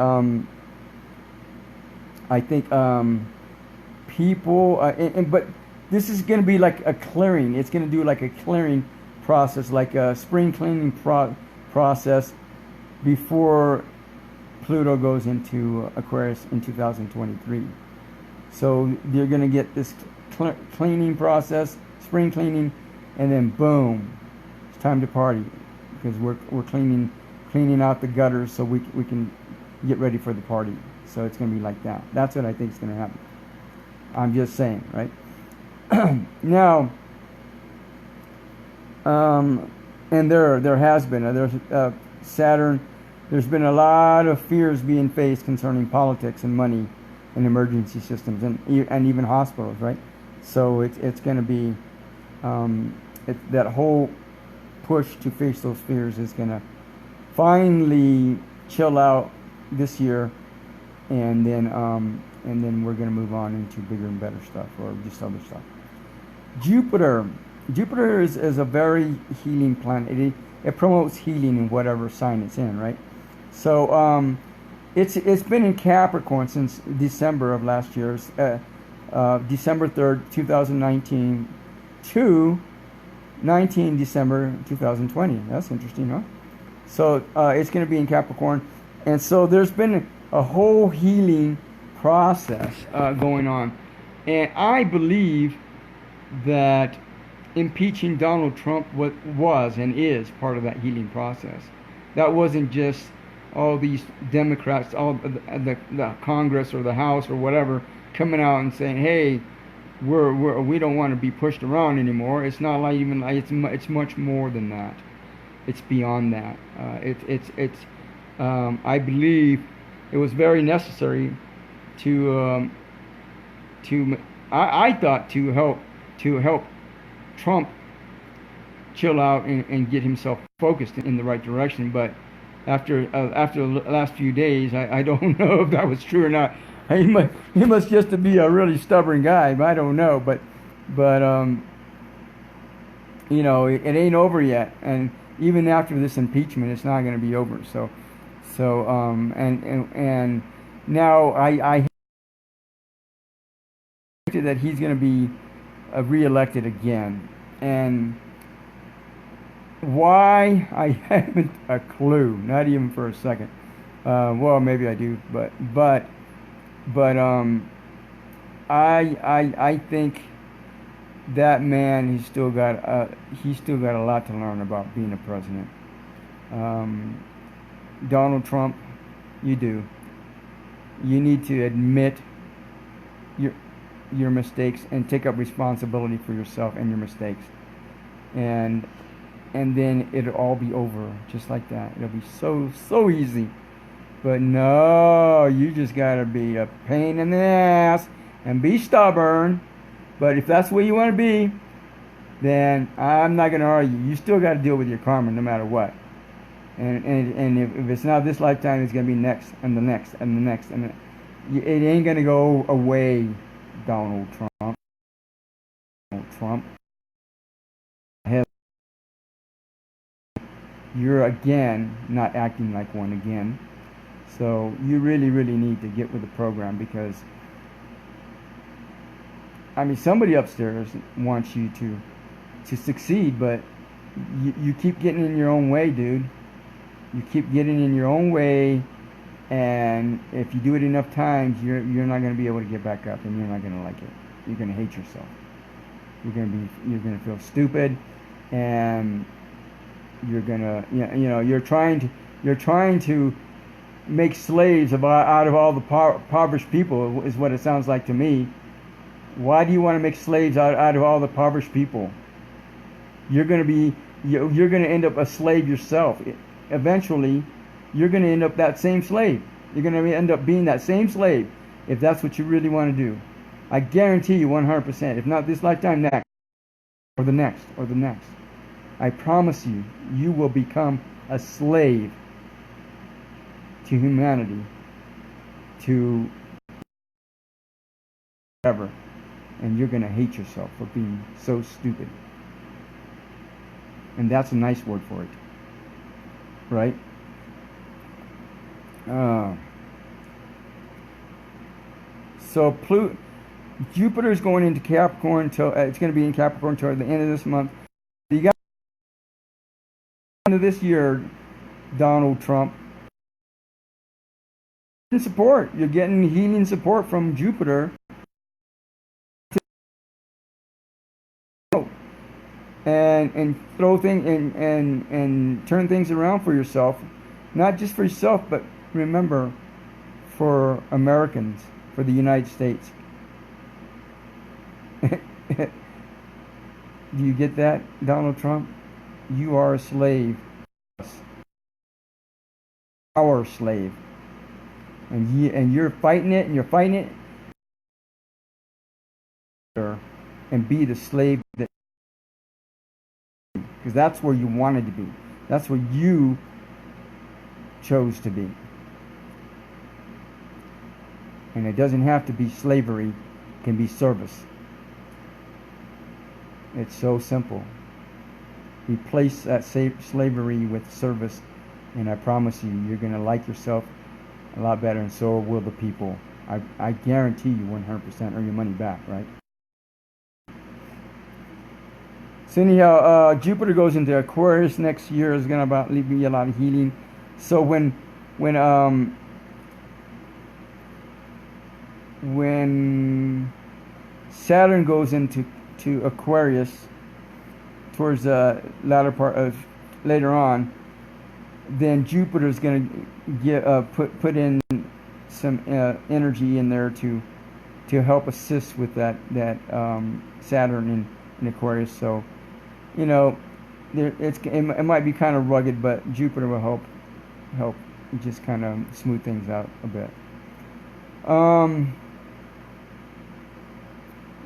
I think people, but this is going to be like a clearing. It's going to do like a clearing process, like a spring cleaning process before Pluto goes into Aquarius in 2023. So you're going to get this cleaning process, spring cleaning, and then boom, it's time to party, because we're cleaning out the gutters so we can get ready for the party. So it's going to be like that. That's what I think is going to happen. I'm just saying, right? Now, and there has been there's Saturn. There's been a lot of fears being faced concerning politics and money and emergency systems and even hospitals, right? So it's going to be that whole push to face those fears is going to finally chill out this year, and then we're going to move on into bigger and better stuff, or just other stuff. Jupiter is a very healing planet. It promotes healing in whatever sign it's in, right? So it's been in Capricorn since December of last year, December 3rd, 2019 to 19 December 2020. That's interesting, huh? So it's going to be in Capricorn, and so there's been a whole healing process going on, and I believe that impeaching Donald Trump was and is part of that healing process. That wasn't just all these Democrats, all the Congress or the House or whatever coming out and saying, "Hey, we don't want to be pushed around anymore." It's not like even like it's much more than that. It's beyond that. I believe it was very necessary I thought to help Trump chill out and get himself focused in the right direction. But after the last few days, I don't know if that was true or not. He must just be a really stubborn guy. I don't know, but you know, it ain't over yet, and even after this impeachment, it's not going to be over. So and now I that he's going to be reelected again, and why, I haven't a clue, not even for a second. Well, maybe I do, but I think that man, he's still got a lot to learn about being a president. Donald Trump, you need to admit your mistakes and take up responsibility for yourself and your mistakes, and then it'll all be over just like that. It'll be so easy. But no, you just gotta be a pain in the ass and be stubborn. But if that's where you want to be, then I'm not gonna argue. You still got to deal with your karma no matter what. And if it's not this lifetime, it's gonna be next and the next and the next and it ain't gonna go away. Donald Trump. You're again not acting like one again. So you really, really need to get with the program, because I mean somebody upstairs wants you to succeed, but you keep getting in your own way, dude. You keep getting in your own way, and if you do it enough times, you're not going to be able to get back up, and you're not going to like it. You're going to hate yourself. You're going to feel stupid, and you're going to you're trying to make slaves out of all the impoverished people, is what it sounds like to me. Why do you want to make slaves out of all the impoverished people? You're going to end up a slave yourself. Eventually, you're going to end up that same slave. You're going to end up being that same slave if that's what you really want to do. I guarantee you 100%. If not this lifetime, next, or the next, or the next. I promise you, you will become a slave to humanity, to whatever, and you're going to hate yourself for being so stupid. And that's a nice word for it. Right? So Jupiter's going into Capricorn until it's going to be in Capricorn until the end of this month. You got end of this year, Donald Trump. Support. You're getting healing support from Jupiter. And throw things and turn things around for yourself, not just for yourself, but remember, for Americans, for the United States. Do you get that, Donald Trump? You are a slave, our slave, and you're fighting it, and you're fighting it, and be the slave that. Because that's where you wanted to be. That's where you chose to be. And it doesn't have to be slavery. It can be service. It's so simple. Replace that slavery with service, and I promise you, you're going to like yourself a lot better, and so will the people. I guarantee you 100% earn your money back, right? So anyhow, Jupiter goes into Aquarius next year. Is going to be a lot of healing. So when Saturn goes into Aquarius towards the latter part of later on, then Jupiter is going to put in some energy in there to help assist with that Saturn in Aquarius. So. It might be kind of rugged, but Jupiter will help just kind of smooth things out a bit. Let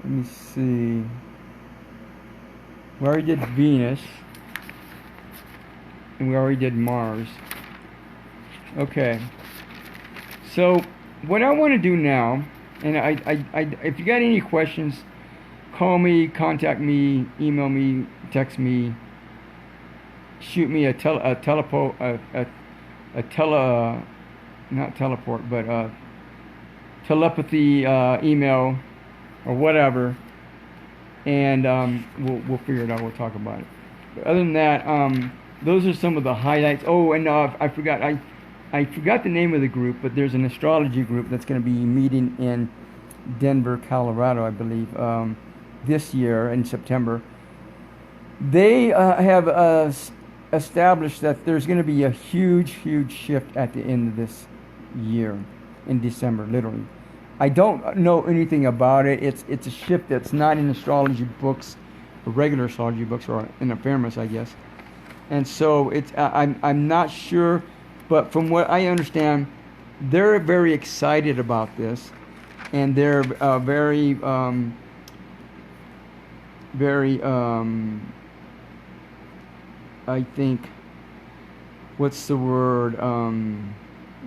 me see. We already did Venus, and we already did Mars. Okay. So what I want to do now, and I if you got any questions, call me, contact me, email me, text me, shoot me a telepathy email or whatever, and we'll figure it out. We'll talk about it. But other than that, those are some of the highlights. Oh, and I forgot the name of the group, but there's an astrology group that's going to be meeting in Denver, Colorado, I believe. This year in September. They have established that there's going to be a huge shift at the end of this year, in December, literally. I don't know anything about it. It's a shift that's not in astrology books, or regular astrology books, or in a fairness, I guess. And so I'm not sure, but from what I understand, they're very excited about this, and they're very I think what's the word?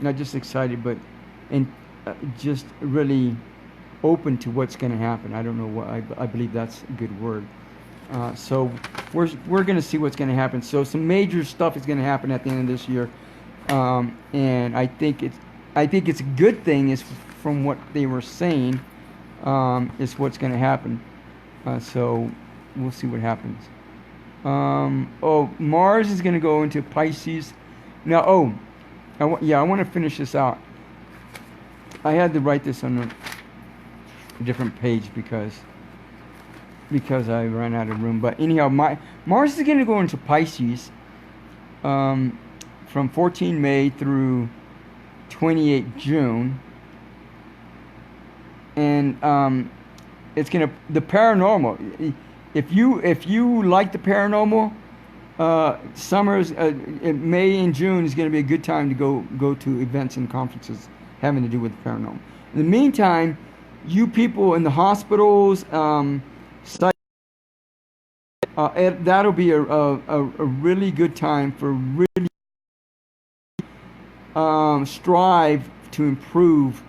Not just excited, but and just really open to what's going to happen. I don't know what I believe that's a good word. So we're going to see what's going to happen. So some major stuff is going to happen at the end of this year, and I think it's a good thing. Is from what they were saying, is what's going to happen. So we'll see what happens. Mars is going to go into Pisces. Now, I want to finish this out. I had to write this on a different page because I ran out of room. But anyhow, Mars is going to go into Pisces from 14 May through 28 June. And it's going to, the paranormal, if you like the paranormal, summers, May and June is going to be a good time to go to events and conferences having to do with the paranormal. In the meantime, you people in the hospitals, that'll be a really good time for really strive to improve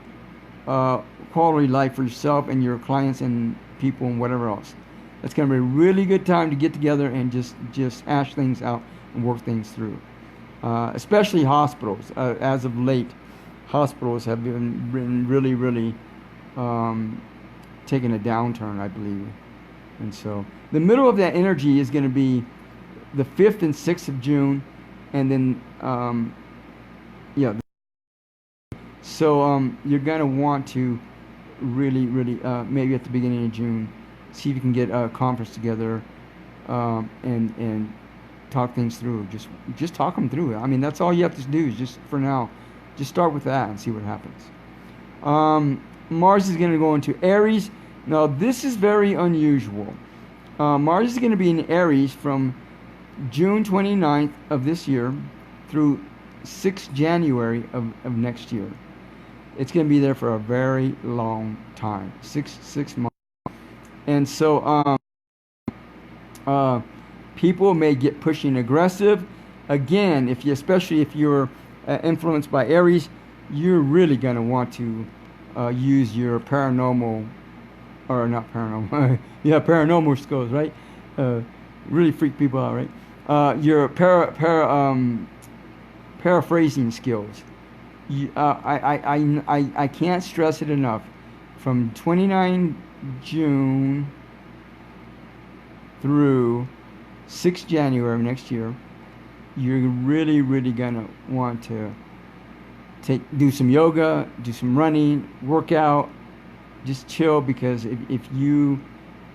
quality of life for yourself and your clients and people and whatever else. It's going to be a really good time to get together and just hash things out and work things through. Especially hospitals. As of late, hospitals have been really, really taking a downturn, I believe. And so the middle of that energy is going to be the 5th and 6th of June, and then so you're going to want to really maybe at the beginning of June see if you can get a conference together and talk things through. Just talk them through. I mean, that's all you have to do is just for now just start with that and see what happens. Mars is going to go into Aries. Now, this is very unusual. Mars is going to be in Aries from June 29th of this year through 6th January of next year. It's going to be there for a very long time, six months. And so people may get pushing aggressive. Again, especially if you're influenced by Aries, you're really going to want to use your paranormal, or not paranormal, paranormal skills, right? Really freak people out, right? Your paraphrasing skills. I can't stress it enough. From 29 June through 6th January next year, you're really gonna want to do some yoga, do some running, work out, just chill, because if you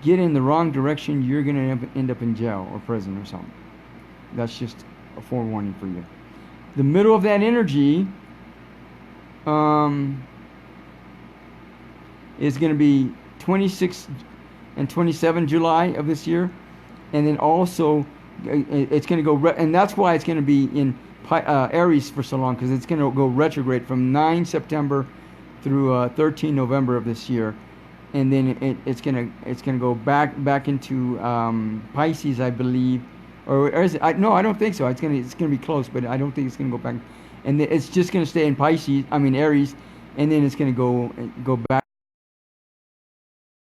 get in the wrong direction, you're gonna end up in jail or prison or something. That's just a forewarning for you. The middle of that energy is going to be 26 and 27 July of this year, and then also it's going to go and that's why it's going to be in Aries for so long, because it's going to go retrograde from 9 September through 13 November of this year, and then it's going to go back into Pisces, I believe, or is it? No, I don't think so. It's going to be close, but I don't think it's going to go back. And it's just going to stay in Aries, and then it's going to go back.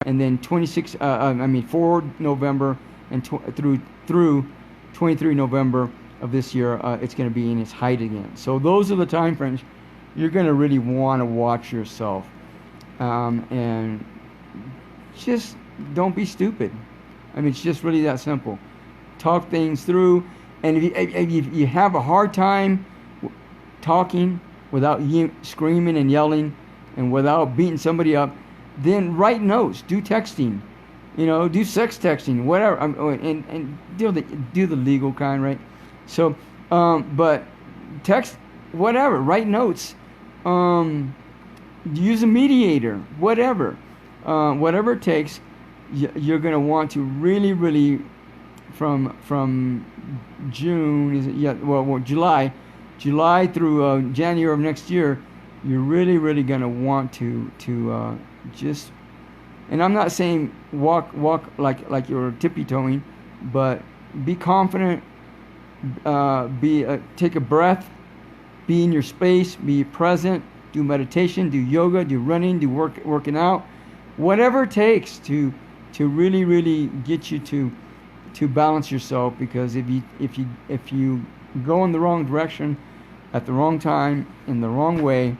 And then 4 November and through 23 November of this year, it's going to be in its height again. So those are the time frames you're going to really want to watch yourself, and just don't be stupid. I mean, it's just really that simple. Talk things through, and if you have a hard time talking without screaming and yelling and without beating somebody up, then write notes, do texting, do sex texting, whatever, and do the legal kind, right? So, but text, whatever, write notes, use a mediator, whatever it takes. You're going to want to really from June, July through January of next year, you're really going to want to just, and I'm not saying walk like you're tippy-toeing, but be confident, take a breath, be in your space, be present, do meditation, do yoga, do running, do working out, whatever it takes to really get you to balance yourself. Because if you go in the wrong direction at the wrong time in the wrong way,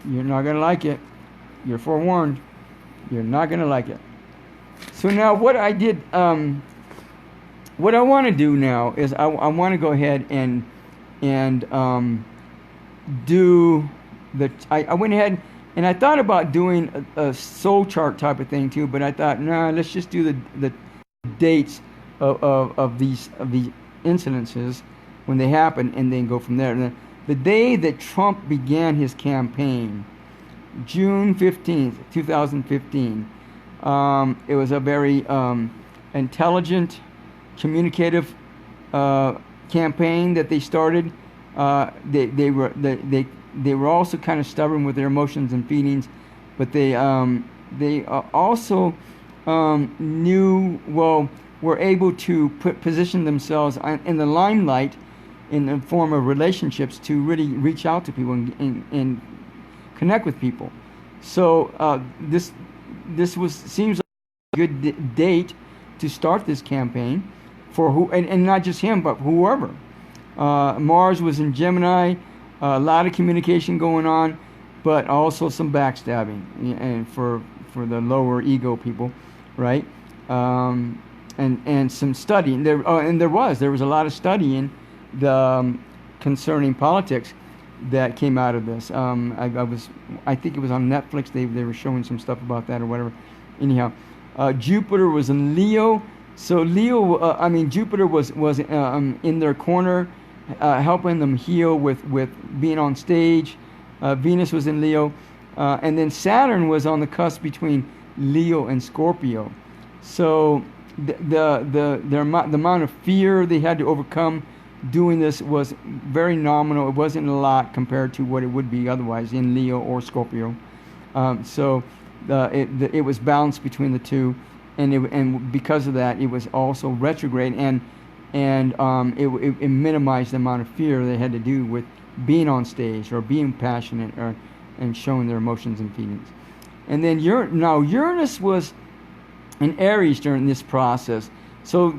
you're not gonna like it. You're forewarned. You're not gonna like it. So now what I did, what I want to do now is I want to go ahead and do the. I went ahead and I thought about doing a soul chart type of thing too, but I thought, nah, let's just do the dates of these incidences when they happen, and then go from there. And the day that Trump began his campaign, June 15th, 2015, it was a very intelligent, communicative campaign that they started. They were also kind of stubborn with their emotions and feelings, but they also were able to position themselves in the limelight in the form of relationships to really reach out to people and connect with people. So this seems like a good date to start this campaign for and not just him, but whoever. Mars was in Gemini, a lot of communication going on, but also some backstabbing, and for the lower ego people, right? And some studying there, and there was a lot of studying concerning politics that came out of this. I think it was on Netflix. They were showing some stuff about that or whatever. Anyhow, Jupiter was in Leo, so Jupiter was in their corner, helping them heal with being on stage. Venus was in Leo, and then Saturn was on the cusp between Leo and Scorpio. So the amount of fear they had to overcome doing this was very nominal. It wasn't a lot compared to what it would be otherwise in Leo or Scorpio. So it was balanced between the two, and because of that, it was also retrograde, and it minimized the amount of fear they had to do with being on stage or being passionate and showing their emotions and feelings. And then Uranus was in Aries during this process. So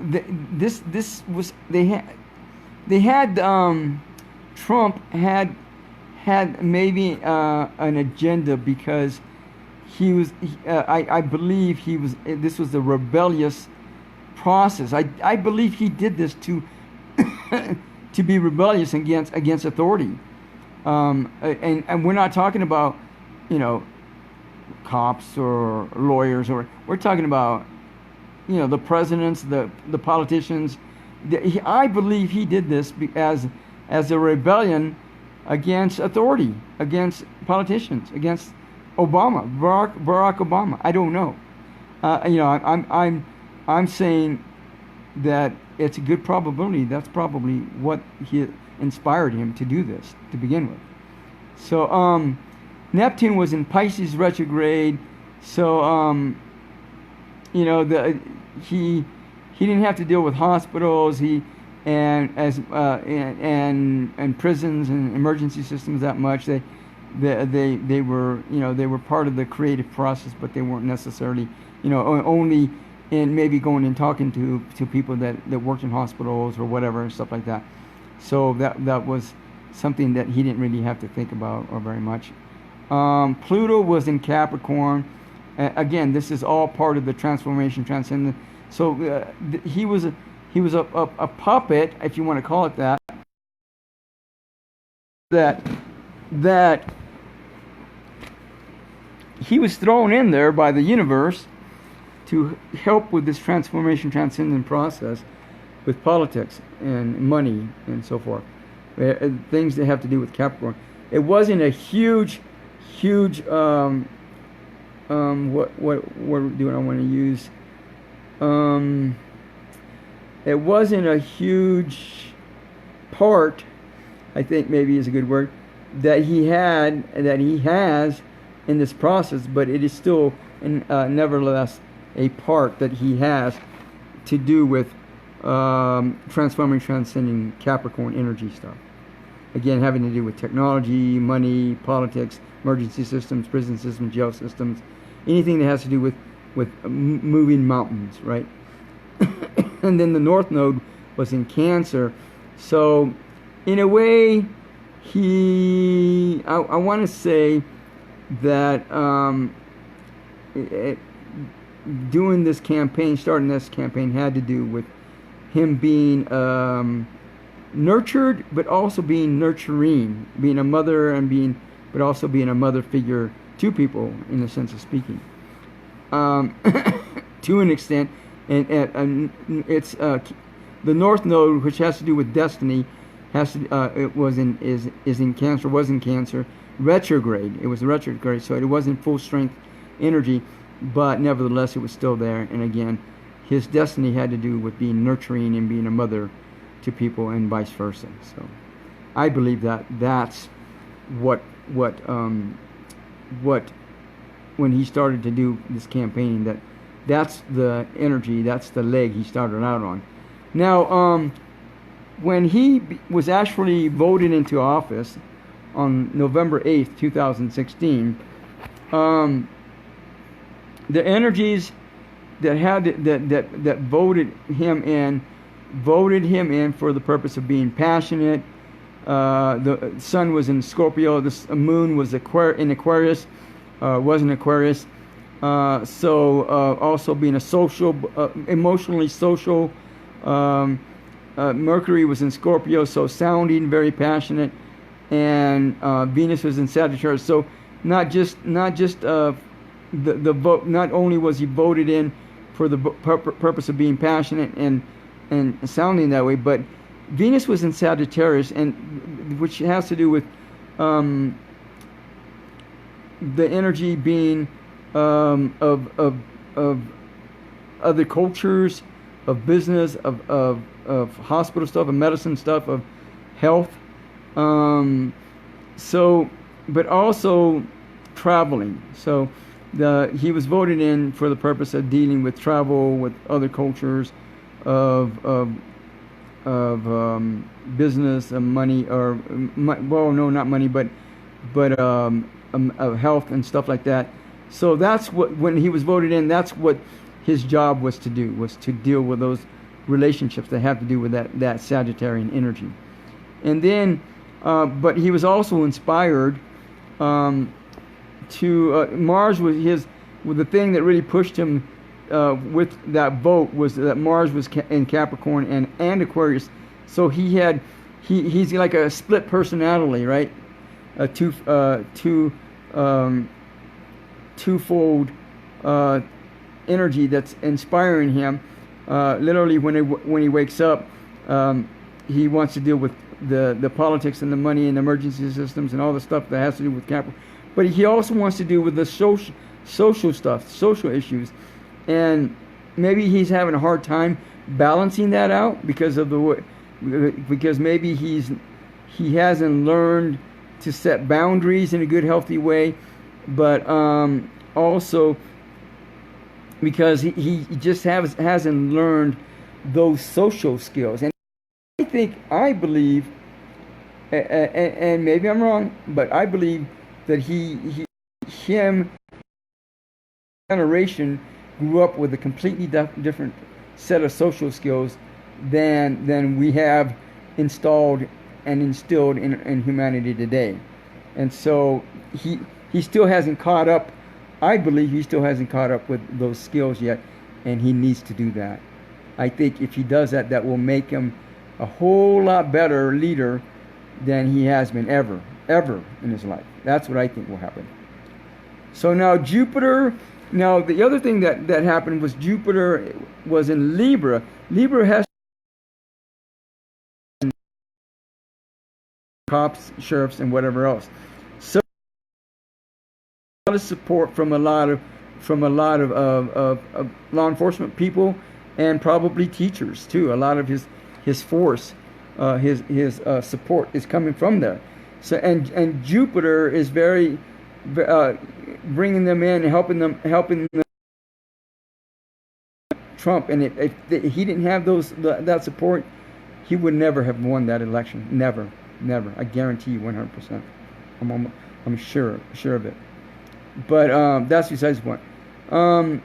Trump had maybe an agenda, because I believe this was a rebellious process. I believe he did this to to be rebellious against authority. And we're not talking about, cops or lawyers, or we're talking about, the presidents, the politicians. I believe he did this as a rebellion against authority, against politicians, against Barack Obama. I don't know. I'm saying that it's a good probability that's probably what inspired him to do this to begin with. So Neptune was in Pisces retrograde, so he didn't have to deal with hospitals and prisons and emergency systems that much. They were part of the creative process, but they weren't necessarily only in maybe going and talking to people that worked in hospitals or whatever and stuff like that. So that was something that he didn't really have to think about or very much. Pluto was in Capricorn. Again, this is all part of the transformation, transcendent. So he was a puppet, if you want to call it that. That he was thrown in there by the universe to help with this transformation, transcendent process with politics and money and so forth. Things that have to do with Capricorn. It wasn't a huge what do I want to use? It wasn't a huge part, I think maybe is a good word, that he has in this process, but it is still nevertheless a part that he has to do with transforming, transcending Capricorn energy stuff. Again, having to do with technology, money, politics, emergency systems, prison systems, jail systems, anything that has to do with moving mountains, right? And then the North Node was in Cancer. So, in a way, I want to say that doing this campaign, starting this campaign, had to do with him being nurtured, but also being nurturing, being a mother but also being a mother figure to people, in the sense of speaking, to an extent. And it's the North Node, which has to do with destiny, is in Cancer, retrograde. It was retrograde, so it wasn't full strength energy, but nevertheless it was still there. And again, his destiny had to do with being nurturing and being a mother to people, and vice versa. So I believe that's what when he started to do this campaign, that's the energy, that's the leg he started out on. Now, when he was actually voted into office on November 8th, 2016, the energies that voted him in for the purpose of being passionate. The sun was in Scorpio, the moon was in Aquarius, was in Aquarius. So also being a social, emotionally social. Mercury was in Scorpio, so sounding very passionate, and Venus was in Sagittarius. So not just the vote. Not only was he voted in for the purpose of being passionate and sounding that way, but Venus was in Sagittarius, and which has to do with the energy being of other cultures, of business, of hospital stuff, of medicine stuff, of health. So, but also traveling. So he was voted in for the purpose of dealing with travel with other cultures, of business and money, or well, no, not money, but of health and stuff like that. So that's what, when he was voted in, that's what his job was to do, was to deal with those relationships that have to do with that Sagittarian energy. And then, but he was also inspired to Mars was the thing that really pushed him with that vote, was that Mars was in Capricorn and Aquarius. So he's like a split personality, right? A twofold energy that's inspiring him. Literally, when he wakes up, he wants to deal with the politics and the money and the emergency systems and all the stuff that has to do with Capricorn. But he also wants to deal with the social stuff, social issues, and maybe he's having a hard time balancing that out because maybe he hasn't learned to set boundaries in a good, healthy way, but also because he just hasn't learned those social skills. And I believe, and maybe I'm wrong, but I believe that him generation grew up with a completely different set of social skills than we have installed and instilled in humanity today. And so he still hasn't caught up. I believe he still hasn't caught up with those skills yet, and he needs to do that. I think if he does that, that will make him a whole lot better leader than he has been ever in his life. That's what I think will happen. So now Jupiter. Now the other thing that happened was Jupiter was in Libra. Libra has cops, sheriffs, and whatever else. So a lot of support from a lot of law enforcement people, and probably teachers too. A lot of his force, his support is coming from there. So and Jupiter is very bringing them in, helping them Trump, and if he didn't have that support, he would never have won that election. Never. I guarantee you 100%. I'm sure of it. But that's besides the point.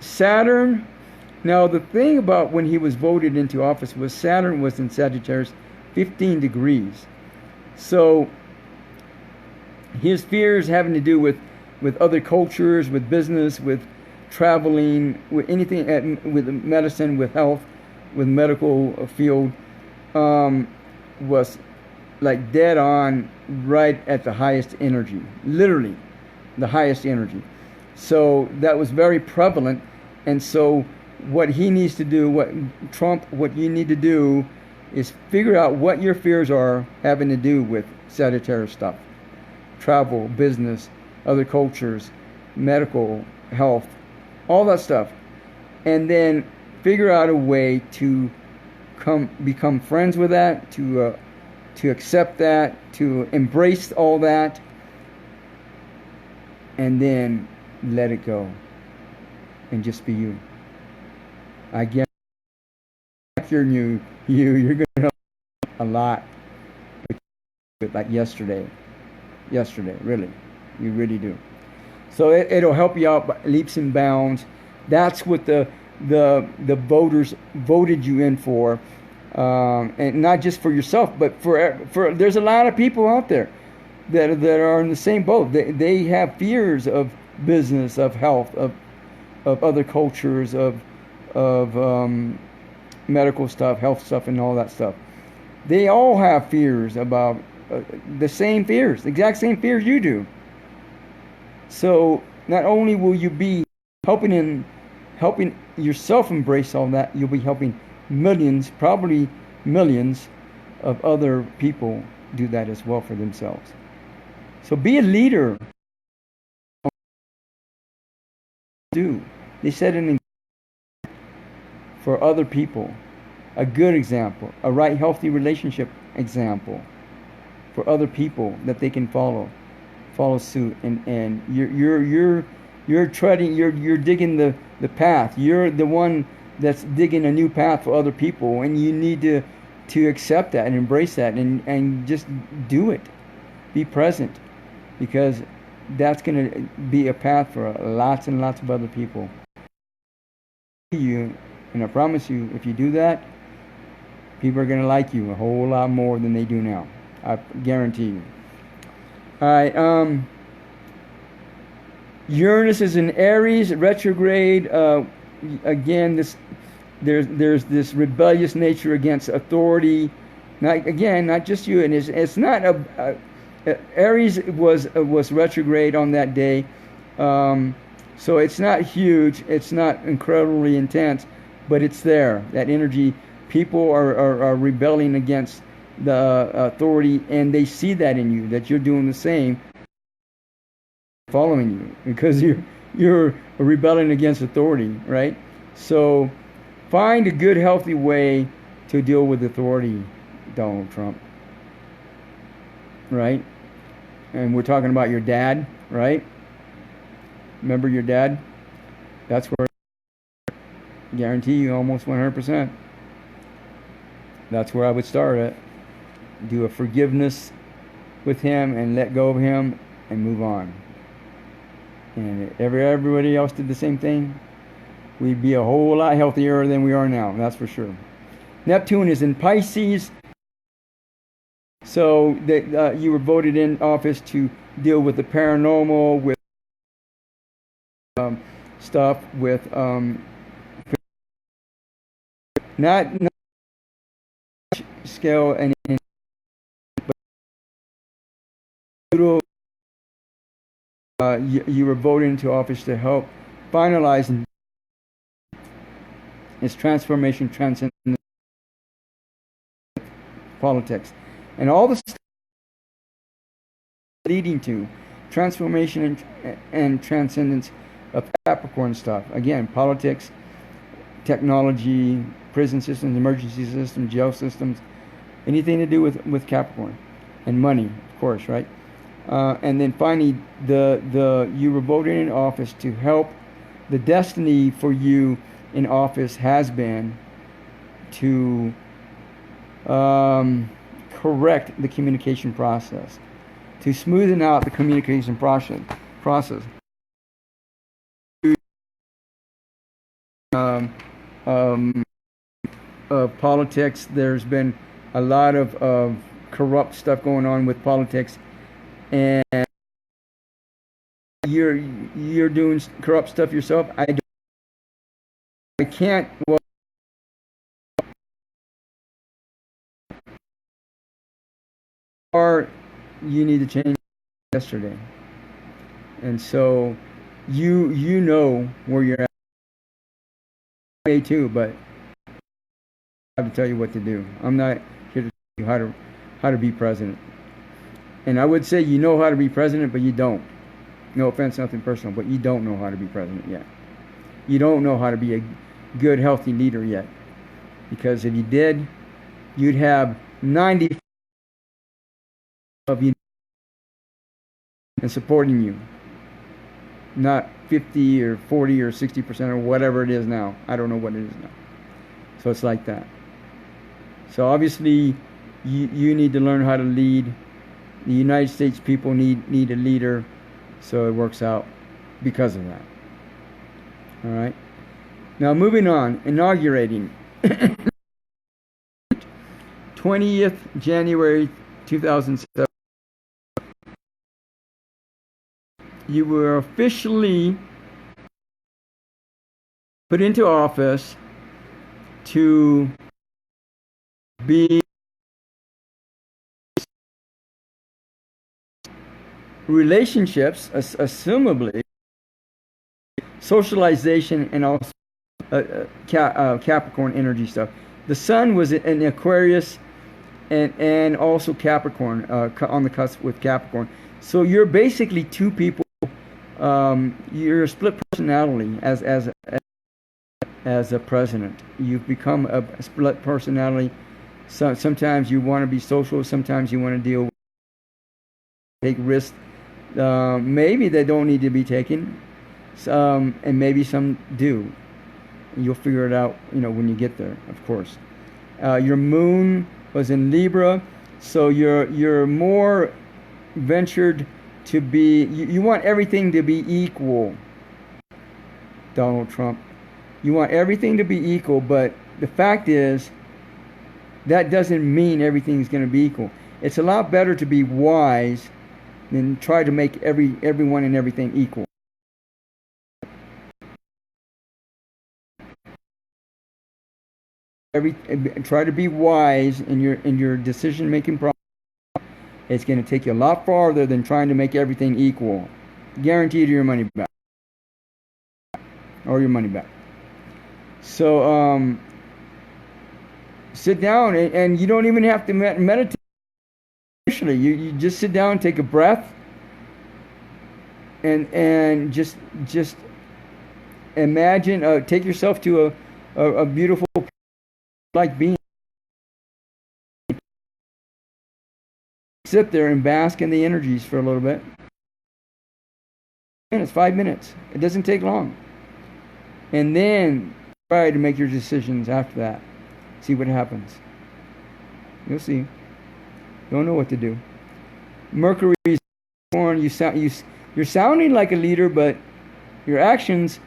Saturn. Now the thing about when he was voted into office was Saturn was in Sagittarius, 15 degrees. So his fears having to do with other cultures, with business, with traveling, with anything, with medicine, with health, with medical field, was like dead on, right at the highest energy, literally the highest energy. So that was very prevalent. And so what he needs to do, what you need to do is figure out what your fears are having to do with Sagittarius stuff. Travel, business, other cultures, medical, health, all that stuff. And then figure out a way to become friends with that, to accept that, to embrace all that, and then let it go and just be you. I guess if you're new, you're going to know a lot. Like yesterday, really. You really do. So it'll help you out by leaps and bounds. That's what the voters voted you in for. And not just for yourself, but for there's a lot of people out there that are in the same boat. They have fears of business, of health, of other cultures, of medical stuff, health stuff, and all that stuff. They all have fears about the same fears, the exact same fears you do. So not only will you be helping yourself embrace all that, you'll be helping millions, probably millions of other people do that as well for themselves. So be a leader. They set an example for other people, a good example, a right, healthy relationship example for other people that they can follow suit, and you're treading, you're digging the path. You're the one that's digging a new path for other people, and you need to accept that and embrace that and just do it. Be present, because that's going to be a path for lots and lots of other people. And I promise you, if you do that, people are going to like you a whole lot more than they do now. I guarantee you. All right. Uranus is in Aries, retrograde. Again, there's this rebellious nature against authority. Not just you. And it's not Aries was retrograde on that day. So it's not huge. It's not incredibly intense, but it's there. That energy. People are rebelling against the authority, and they see that in you, that you're doing the same, following you, because you're rebelling against authority, right? So find a good, healthy way to deal with authority, Donald Trump, right? And we're talking about your dad, right? Remember your dad? That's where I guarantee you almost 100%. That's where I would start at. Do a forgiveness with him and let go of him and move on. And if everybody else did the same thing, we'd be a whole lot healthier than we are now. That's for sure. Neptune is in Pisces. So that you were voted in office to deal with the paranormal, with stuff, with not scale and you were voted into office to help finalize its transformation, transcendence, politics, and all the stuff leading to transformation and transcendence of Capricorn stuff. Again, politics, technology, prison systems, emergency systems, jail systems, anything to do with Capricorn, and money, of course, right? And then finally, you were voted in office to help the destiny for you in office has been to correct the communication process, to smoothen out the communication process. Of politics, there's been a lot of corrupt stuff going on with politics, and you're doing corrupt stuff yourself. I can't. Well, or you need to change yesterday, and so you know where you're at. Me too, but I have to tell you what to do. I'm not here to tell you how to be president. And I would say you know how to be president, but you don't. No offense, nothing personal, but you don't know how to be president yet. You don't know how to be a good, healthy leader yet. Because if you did, you'd have 90 of you and supporting you, not 50 or 40 or 60% or whatever it is now. I don't know what it is now. So it's like that. So obviously, you need to learn how to lead. The United States people need a leader, so it works out because of that. All right. Now moving on, inaugurating 20th January 2007. You were officially put into office to be relationships, assumably, socialization, and also Capricorn energy stuff. The sun was in Aquarius and also Capricorn, on the cusp with Capricorn. So you're basically two people. You're a split personality as a president. You've become a split personality. So sometimes you want to be social. Sometimes you want to deal with, take risks. Maybe they don't need to be taken, and maybe some do. You'll figure it out, when you get there. Of course, your moon was in Libra, so you're more ventured to be. You want everything to be equal, Donald Trump. You want everything to be equal, but the fact is, that doesn't mean everything's going to be equal. It's a lot better to be wise than try to make everyone and everything equal. Try to be wise in your decision making process. It's going to take you a lot farther than trying to make everything equal. Guaranteed your money back, or your money back. So sit down, and you don't even have to meditate. Initially, you just sit down, take a breath, and just imagine. Take yourself to a beautiful, like being. Sit there and bask in the energies for a little bit. And it's 5 minutes. It doesn't take long. And then try to make your decisions after that. See what happens. You'll see. Don't know what to do. Mercury is born. You're sounding like a leader, but your actions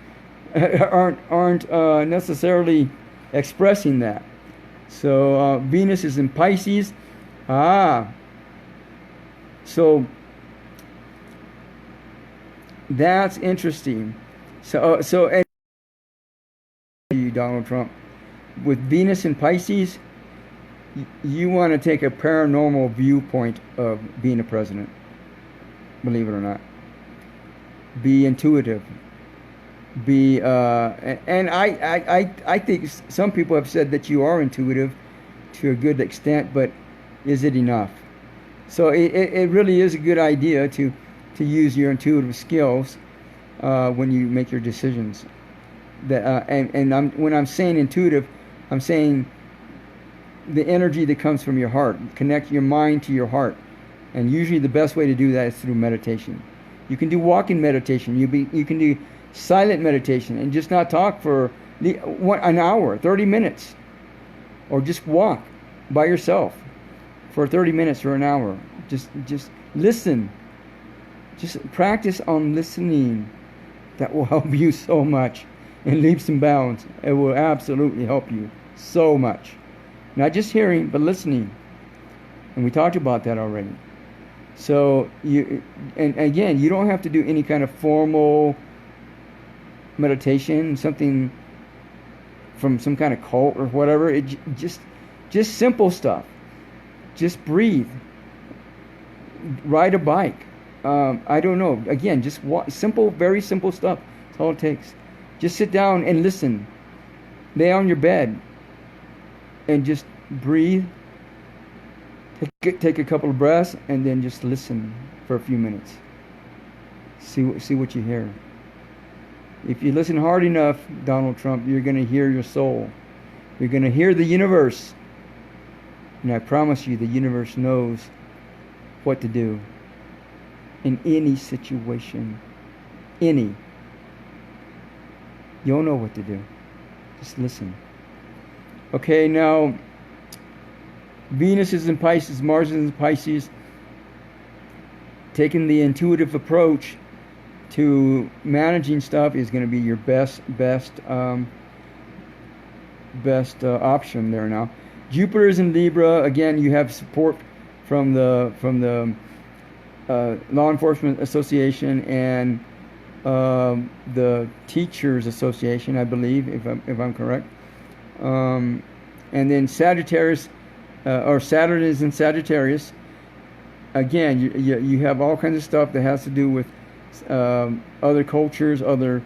aren't necessarily expressing that. So Venus is in Pisces. So that's interesting. So you, Donald Trump, with Venus in Pisces, you want to take a paranormal viewpoint of being a president. Believe it or not. Be intuitive. And I think some people have said that you are intuitive to a good extent, but is it enough? So it really is a good idea to use your intuitive skills when you make your decisions. When I'm saying intuitive, I'm saying the energy that comes from your heart. Connect your mind to your heart, and usually the best way to do that is through meditation. You can do walking meditation. You can do silent meditation, and just not talk for an hour, 30 minutes, or just walk by yourself for 30 minutes or an hour. Just listen. Just practice on listening. That will help you so much in leaps and bounds. It will absolutely help you so much. Not just hearing, but listening. And we talked about that already. So and again, you don't have to do any kind of formal meditation, something from some kind of cult or whatever. It just simple stuff. Just breathe. Ride a bike. I don't know. Again, just simple, very simple stuff. That's all it takes. Just sit down and listen. Lay on your bed and just breathe. Take a couple of breaths and then just listen for a few minutes. See what you hear. If you listen hard enough, Donald Trump, you're going to hear your soul. You're going to hear the universe. And I promise you, the universe knows what to do in any situation. Any. You'll know what to do. Just listen. Okay, now, Venus is in Pisces, Mars is in Pisces. Taking the intuitive approach to managing stuff is going to be your best option there now. Jupiter is in Libra. Again, you have support from the Law Enforcement Association and the Teachers Association, I believe, if I'm correct. And then Sagittarius, or Saturn is in Sagittarius. Again, you have all kinds of stuff that has to do with other cultures, other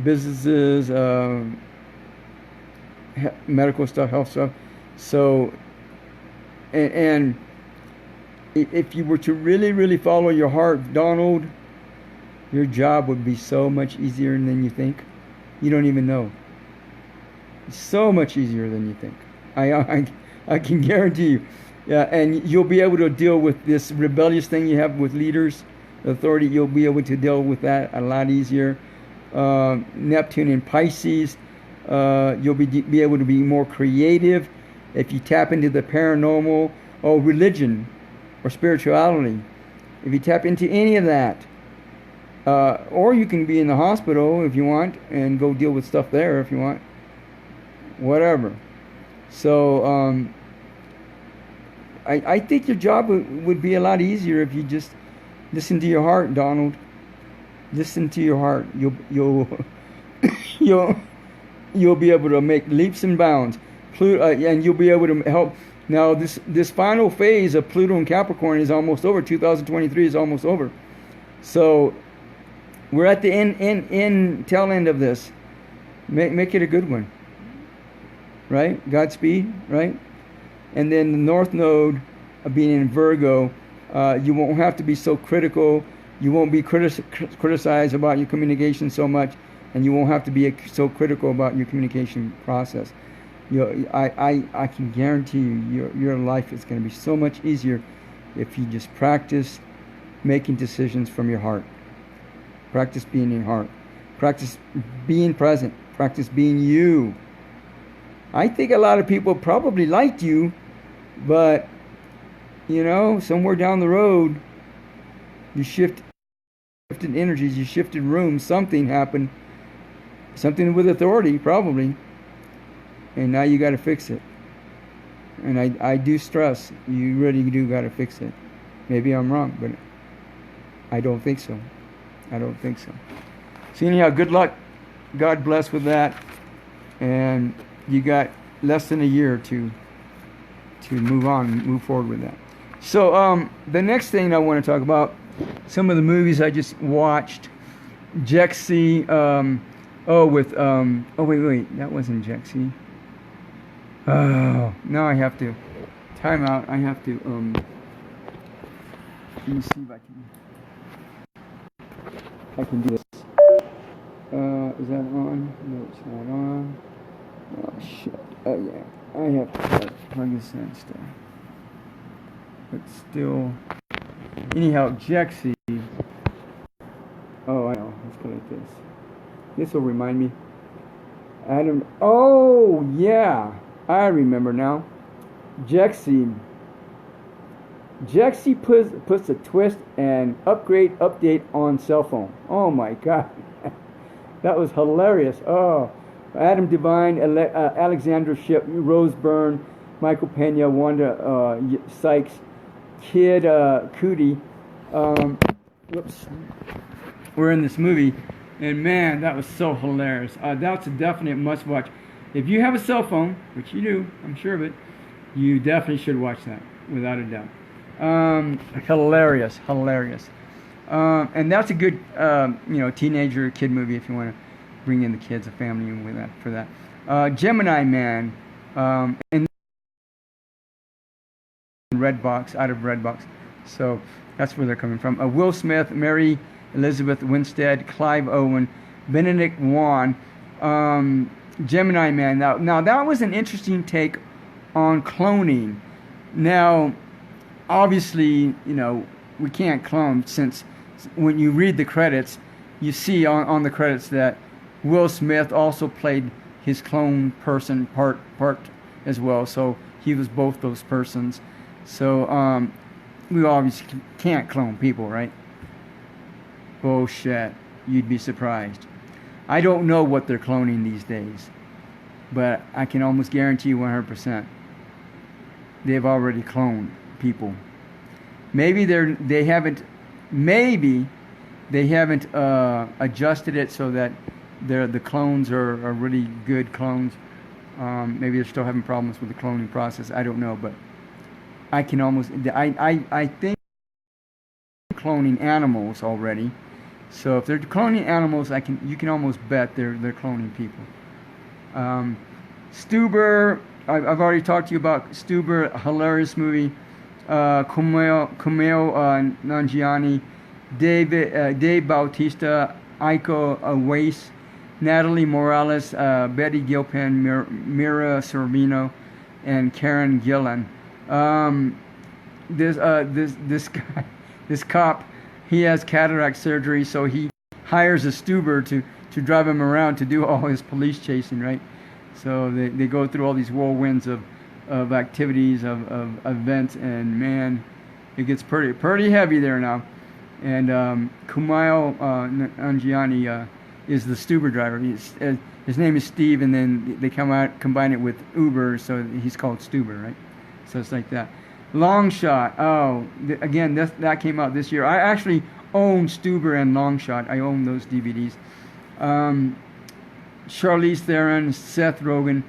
businesses, medical stuff, health stuff. So, and if you were to really, really follow your heart, Donald, your job would be so much easier than you think. You don't even know. So much easier than you think. I can guarantee you. Yeah, and you'll be able to deal with this rebellious thing you have with leaders, authority. You'll be able to deal with that a lot easier. Neptune in Pisces, you'll be able to be more creative if you tap into the paranormal or religion or spirituality. If you tap into any of that, or you can be in the hospital if you want and go deal with stuff there if you want. Whatever. So I think your job would be a lot easier if you just listen to your heart, Donald. Listen to your heart. You'll you'll be able to make leaps and bounds. And you'll be able to help. Now this final phase of Pluto and Capricorn is almost over. 2023 is almost over. So we're at the tail end of this. Make it a good one. Right? Godspeed, right? And then the North Node being in Virgo, you won't have to be so critical. You won't be criticized about your communication so much, and you won't have to be so critical about your communication process. I can guarantee you, your life is going to be so much easier if you just practice making decisions from your heart. Practice being in your heart. Practice being present. Practice being you. I think a lot of people probably liked you, but, somewhere down the road, you shifted energies, you shifted rooms, something happened, something with authority, probably, and now you got to fix it. And I do stress, you really do got to fix it. Maybe I'm wrong, but I don't think so. So anyhow, good luck. God bless with that. And you got less than a year to move forward with that. So the next thing I want to talk about, some of the movies I just watched. Jexi, wait, that wasn't Jexi. Oh, now I have to time out. I have to let me see if I can do this. Is that on? No, it's not on. Oh shit. Oh yeah. I have to plug this in still. But still. Anyhow, Jexi. Oh, I know. Let's go like this. This will remind me. Adam. Oh yeah, I remember now. Jexi. Jexi puts a twist and update on cell phone. Oh my god, that was hilarious. Oh, Adam Devine, Alexandra Shipp, Rose Byrne, Michael Pena, Wanda Sykes, Kid Cudi. Whoops. We're in this movie, and man, that was so hilarious. That's a definite must watch. If you have a cell phone, which you do, I'm sure of it, you definitely should watch that, without a doubt. Hilarious. And that's a good, teenager kid movie if you want to bring in the kids, a family, with that for that. Gemini Man, in Redbox, out of Redbox, so that's where they're coming from. Will Smith, Mary Elizabeth Winstead, Clive Owen, Benedict Wong, Gemini Man. Now that was an interesting take on cloning. Now, obviously, we can't clone, since when you read the credits, you see on the credits that Will Smith also played his clone person part as well. So he was both those persons. So we obviously can't clone people, right? Bullshit. You'd be surprised. I don't know what they're cloning these days, but I can almost guarantee you 100% they've already cloned people. Maybe they haven't adjusted it so that the clones are really good clones. Maybe they're still having problems with the cloning process. I don't know, but I think cloning animals already. So if they're cloning animals, you can almost bet they're cloning people. Stuber, I've already talked to you about Stuber, a hilarious movie. Kumail Nanjiani, Dave Bautista, Aiko Weiss, Natalie Morales, Betty Gilpin, Mira Sorvino, and Karen Gillan. This guy, this cop, he has cataract surgery, so he hires a Stuber to drive him around to do all his police chasing, right? So they go through all these whirlwinds of activities, of events, and man, it gets pretty heavy there now. And Kumail Nanjiani is the Stuber driver. His name is Steve, and then they combine it with Uber, so he's called Stuber, right? So it's like that. Long Shot. Oh, again, that came out this year. I actually own Stuber and Long Shot. I own those DVDs. Charlize Theron, Seth Rogen,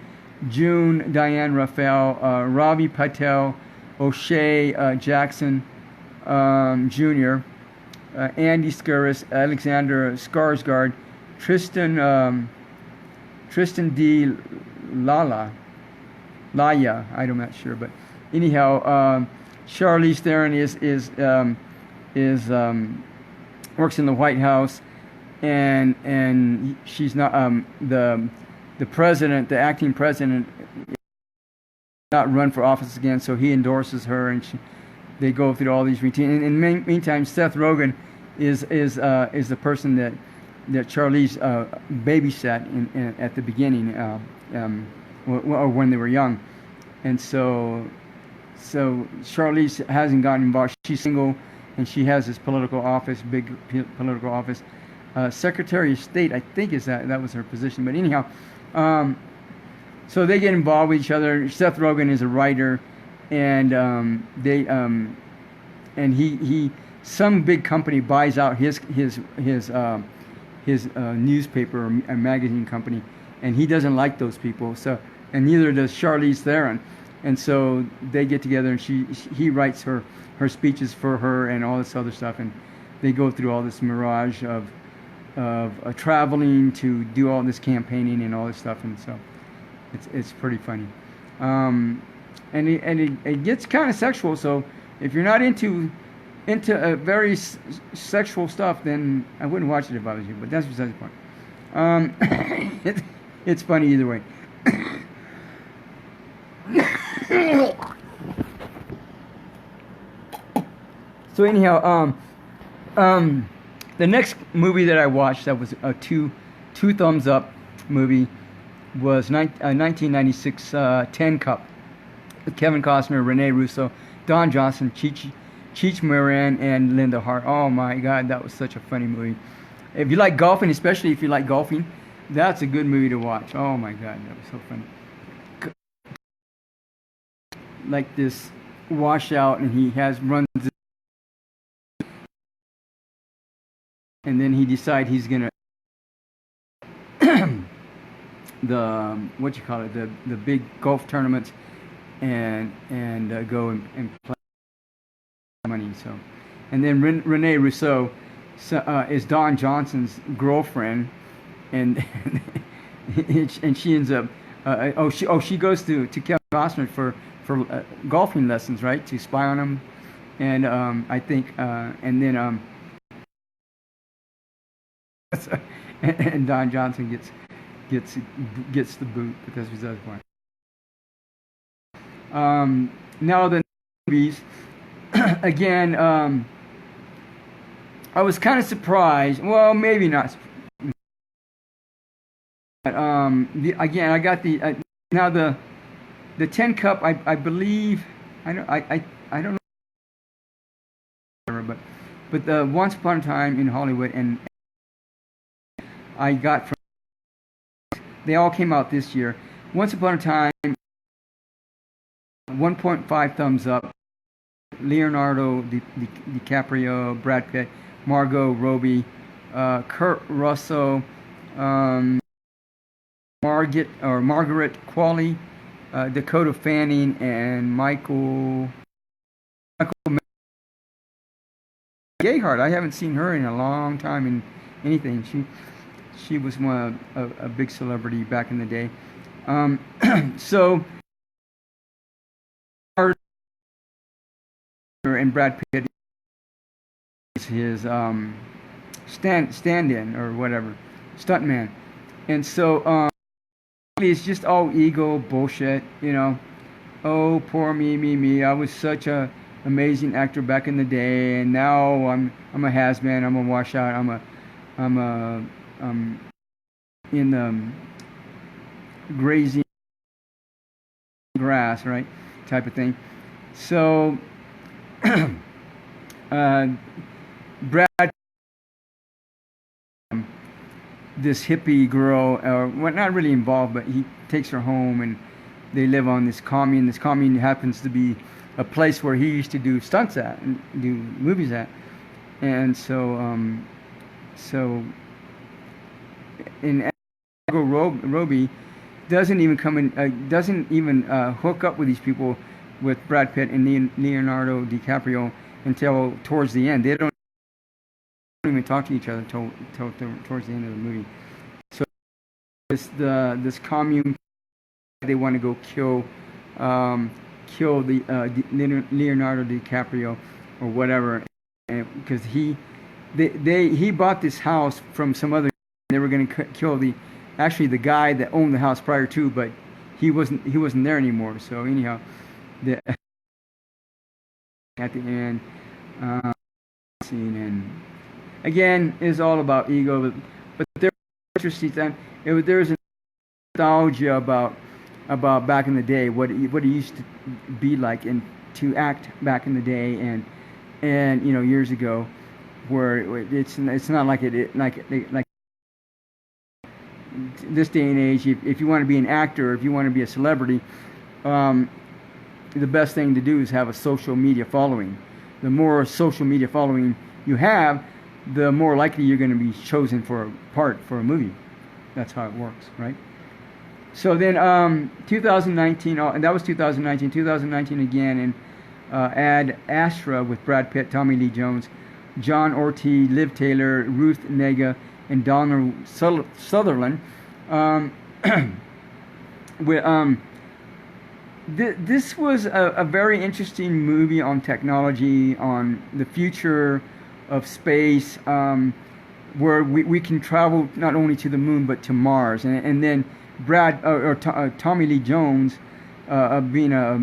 June Diane Raphael, Ravi Patel, O'Shea Jackson Jr., Andy Skurris, Alexander Skarsgård, Tristan D. Laya. I'm not sure, but anyhow, Charlize Theron is works in the White House, and she's not the president, the acting president, not run for office again, so he endorses her, and they go through all these routines. In the meantime, Seth Rogen is the person that Charlize babysat at the beginning, or when they were young, and so Charlize hasn't gotten involved. She's single, and she has this political office, big political office. Secretary of State, I think, that was her position. But anyhow, so they get involved with each other. Seth Rogen is a writer, and he some big company buys out his newspaper or magazine company, and he doesn't like those people. So, and neither does Charlize Theron. And so they get together, and he writes her speeches for her and all this other stuff, and they go through all this mirage of traveling to do all this campaigning and all this stuff, and so it's pretty funny. And it gets kind of sexual. So if you're not into very sexual stuff, then I wouldn't watch it if I was you. But that's besides the point. It's funny either way. So anyhow, the next movie that I watched that was 2 thumbs up movie was 1996 10 Cup. Kevin Costner, Rene Russo, Don Johnson, Cheech Marin, and Linda Hart. Oh my God, that was such a funny movie. If you like golfing, especially if you like golfing, that's a good movie to watch. Oh my God, that was so funny. Like this washout, and he runs, and then he decides he's gonna the big golf tournaments and go and play money. So, and then Rene Russo is Don Johnson's girlfriend, and and she ends up she goes to Kevin Costner for golfing lessons, right, to spy on him, and I think and then and Don Johnson gets the boot because he's husband. Now the movies again. I was kind of surprised. Well, maybe not. But, again, I got now the 10 Cup. I believe I don't know, but the Once Upon a Time in Hollywood, and I got from. They all came out this year. Once Upon a Time, 1.5 thumbs up. Leonardo DiCaprio, Brad Pitt, Margot Robbie, Kurt Russell, Margaret Qualley, Dakota Fanning, and Michael Gayheart. I haven't seen her in a long time in anything. She was a big celebrity back in the day. So, and Brad Pitt is his stand-in or whatever, stuntman, and so it's just all ego bullshit, you know. Oh, poor me. I was such a amazing actor back in the day, and now I'm a has-been. I'm a washout. I'm in the grazing grass, right, type of thing. So Brad, this hippie girl, well, not really involved, but he takes her home, and they live on this commune. This commune happens to be a place where he used to do stunts at and do movies at, and so in Robbie doesn't even come in, doesn't even hook up with these people, with Brad Pitt and Leonardo DiCaprio, until towards the end. They don't even talk to each other until towards the end of the movie. So this commune, they want to go kill the Leonardo DiCaprio or whatever, because he bought this house from some other. They were going to kill the guy that owned the house prior to, but he wasn't there anymore. So anyhow, at the end, scene, and again, is all about ego, but there's interesting time. There's a nostalgia about back in the day, what it used to be like and to act back in the day, and years ago, where it's not like like this day and age. If you want to be an actor, or if you want to be a celebrity, the best thing to do is have a social media following. The more social media following you have, the more likely you're going to be chosen for a part for a movie. That's how it works, right? So then 2019, and that was 2019. 2019 again, and add Astra with Brad Pitt, Tommy Lee Jones, John Ortiz, Liv Taylor, Ruth Negga, and Donald Sutherland. This was a very interesting movie on technology, on the future of space, where we can travel not only to the moon but to Mars, and then Tommy Lee Jones, being a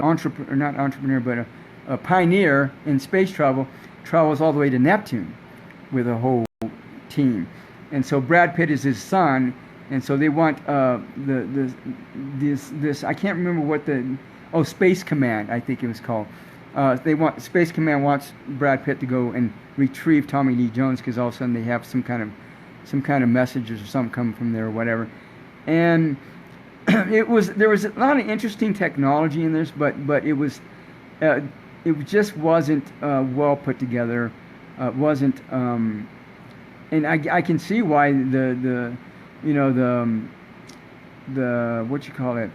entrepreneur, not entrepreneur, but a pioneer in space travel, travels all the way to Neptune with a whole team, and so Brad Pitt is his son, and so they want this I can't remember what Space Command, I think it was called. Space Command wants Brad Pitt to go and retrieve Tommy Lee Jones, because all of a sudden they have some kind of messages or something coming from there or whatever. And there was a lot of interesting technology in this, but it just wasn't well put together. Wasn't and I can see why the what you call it,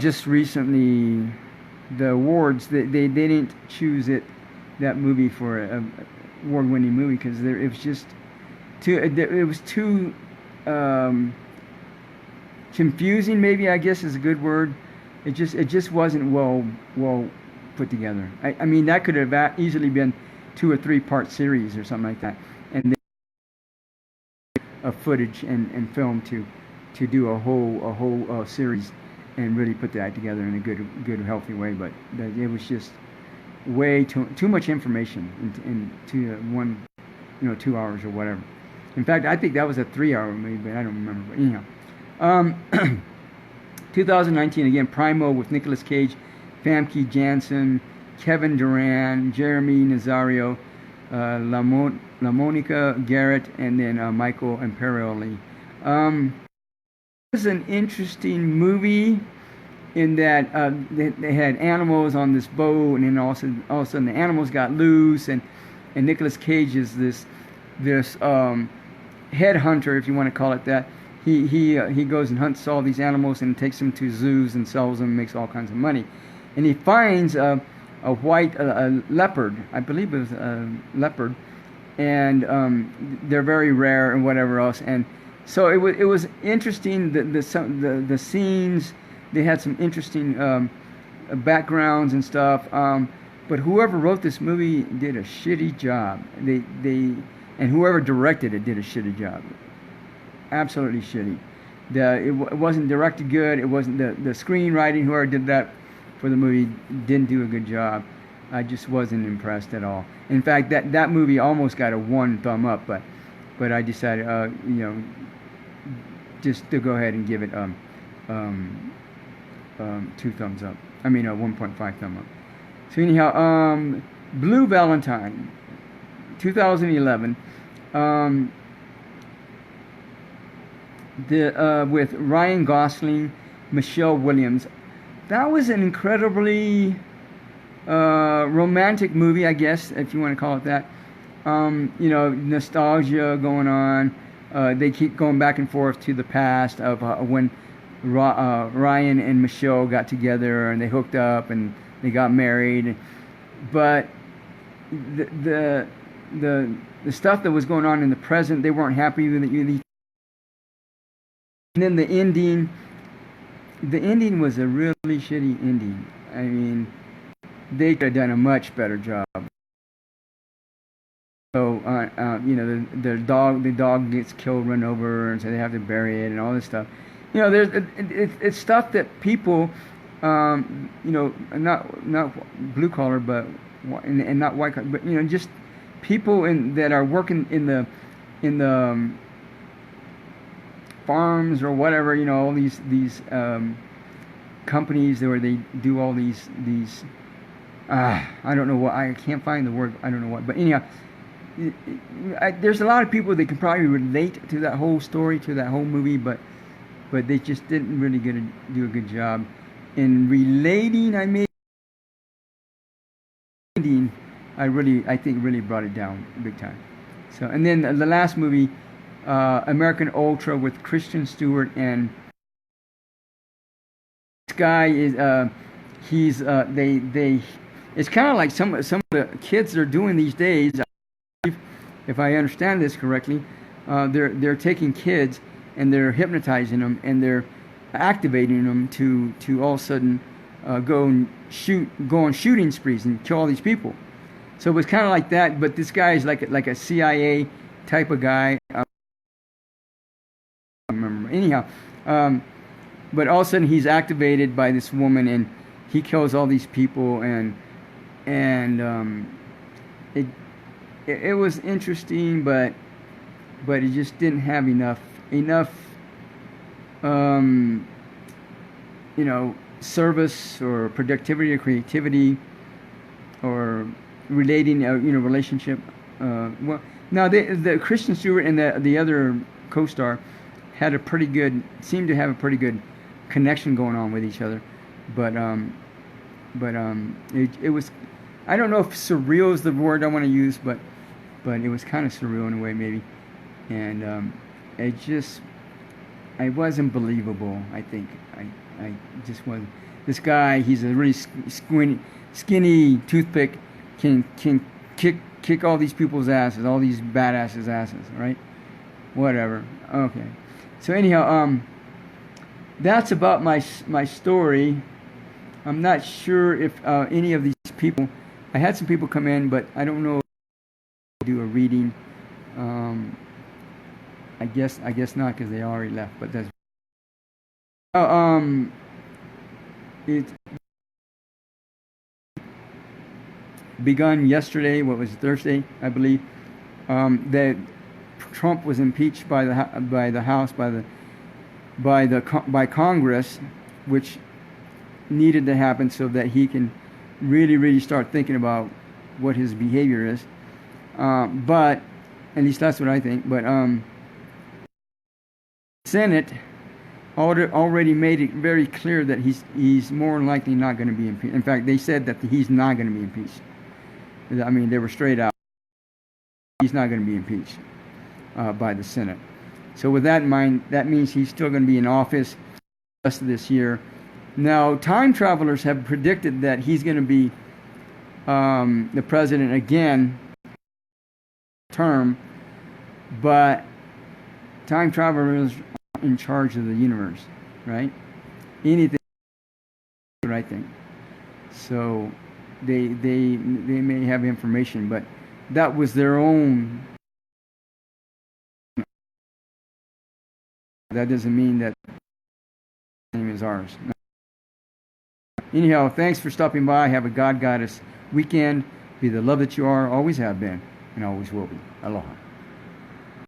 just recently the awards, they didn't choose that movie for a award-winning movie, because it was just too confusing, maybe, I guess is a good word. It just wasn't well put together. I mean, that could have easily been 2 or 3 part series or something like that, and footage and film to do a whole series and really put that together in a good healthy way. But it was just way too much information into 2 hours or whatever. In fact, I think that was a 3-hour movie, but I don't remember. But anyhow, 2019 again, Primal with Nicolas Cage, Famke Janssen, Kevin Durant, Jeremy Nazario, LaMonica Garrett, and then Michael Imperioli. It was an interesting movie in that they had animals on this boat, and then all of a sudden the animals got loose, and Nicolas Cage is this headhunter, if you want to call it that. He goes and hunts all these animals and takes them to zoos and sells them, and makes all kinds of money. And he finds a white leopard, I believe it was a leopard, and they're very rare and whatever else. And so it was interesting. The scenes, they had some interesting backgrounds and stuff. But whoever wrote this movie did a shitty job. And whoever directed it did a shitty job. Absolutely shitty. It wasn't directed good. It wasn't the screenwriting. Whoever did that for the movie didn't do a good job. I just wasn't impressed at all. In fact, that movie almost got a 1 thumb up, but I decided, just to go ahead and give it 2 thumbs up. I mean, a 1.5 thumb up. So anyhow, Blue Valentine, 2011. With Ryan Gosling, Michelle Williams. That was an incredibly romantic movie, I guess, if you want to call it that. Nostalgia going on. They keep going back and forth to the past of when Ryan and Michelle got together and they hooked up and they got married. But the stuff that was going on in the present, they weren't happy with it. And then the ending was a really shitty ending. I mean, they could have done a much better job. So, the dog gets killed, run over, and so they have to bury it, and all this stuff. It's stuff that people, not blue collar, but and not white collar, but just people that are working in the farms or whatever, all these companies where they do all these I don't know what, I can't find the word, I don't know what, but anyhow, there's a lot of people that can probably relate to that whole story, to that whole movie, but they just didn't really do a good job in relating. I think really brought it down big time. So, and then the last movie, American Ultra with Kristen Stewart, and this guy is it's kind of like some of the kids are doing these days. If I understand this correctly, they're taking kids and they're hypnotizing them and they're activating them to all of a sudden go on shooting sprees and kill all these people. So it was kind of like that, but this guy is like a CIA type of guy. I don't remember. Anyhow, but all of a sudden he's activated by this woman and he kills all these people, and it was interesting, but but he just didn't have enough service or productivity or creativity or relating, relationship. Well, now the Christian Stewart and the other co-star seemed to have a pretty good connection going on with each other, but it was, I don't know if surreal is the word I want to use, but it was kind of surreal in a way maybe, and it wasn't believable. I think I just wasn't. This guy, he's a really skinny toothpick, can kick all these people's asses, all these badasses' asses, right? Whatever. Okay. So anyhow, that's about my story. I'm not sure if any of these people. I had some people come in, but I don't know if I'll do a reading. I guess not, because they already left. But that's it begun yesterday. What was it, Thursday, I believe? That Trump was impeached by the House, by Congress, which needed to happen so that he can really start thinking about what his behavior is. But at least that's what I think. But Senate already made it very clear that he's more than likely not going to be impeached. In fact, they said that he's not going to be impeached. I mean, they were straight out. He's not going to be impeached by the Senate. So with that in mind, that means he's still going to be in office the rest of this year. Now, time travelers have predicted that he's going to be the president again term, but time travelers are in charge of the universe, right? Anything, what I think. So they may have information, but that was their own. That doesn't mean that the same as ours. Anyhow, thanks for stopping by. Have a God Goddess weekend. Be the love that you are, always have been, and always will be. Aloha.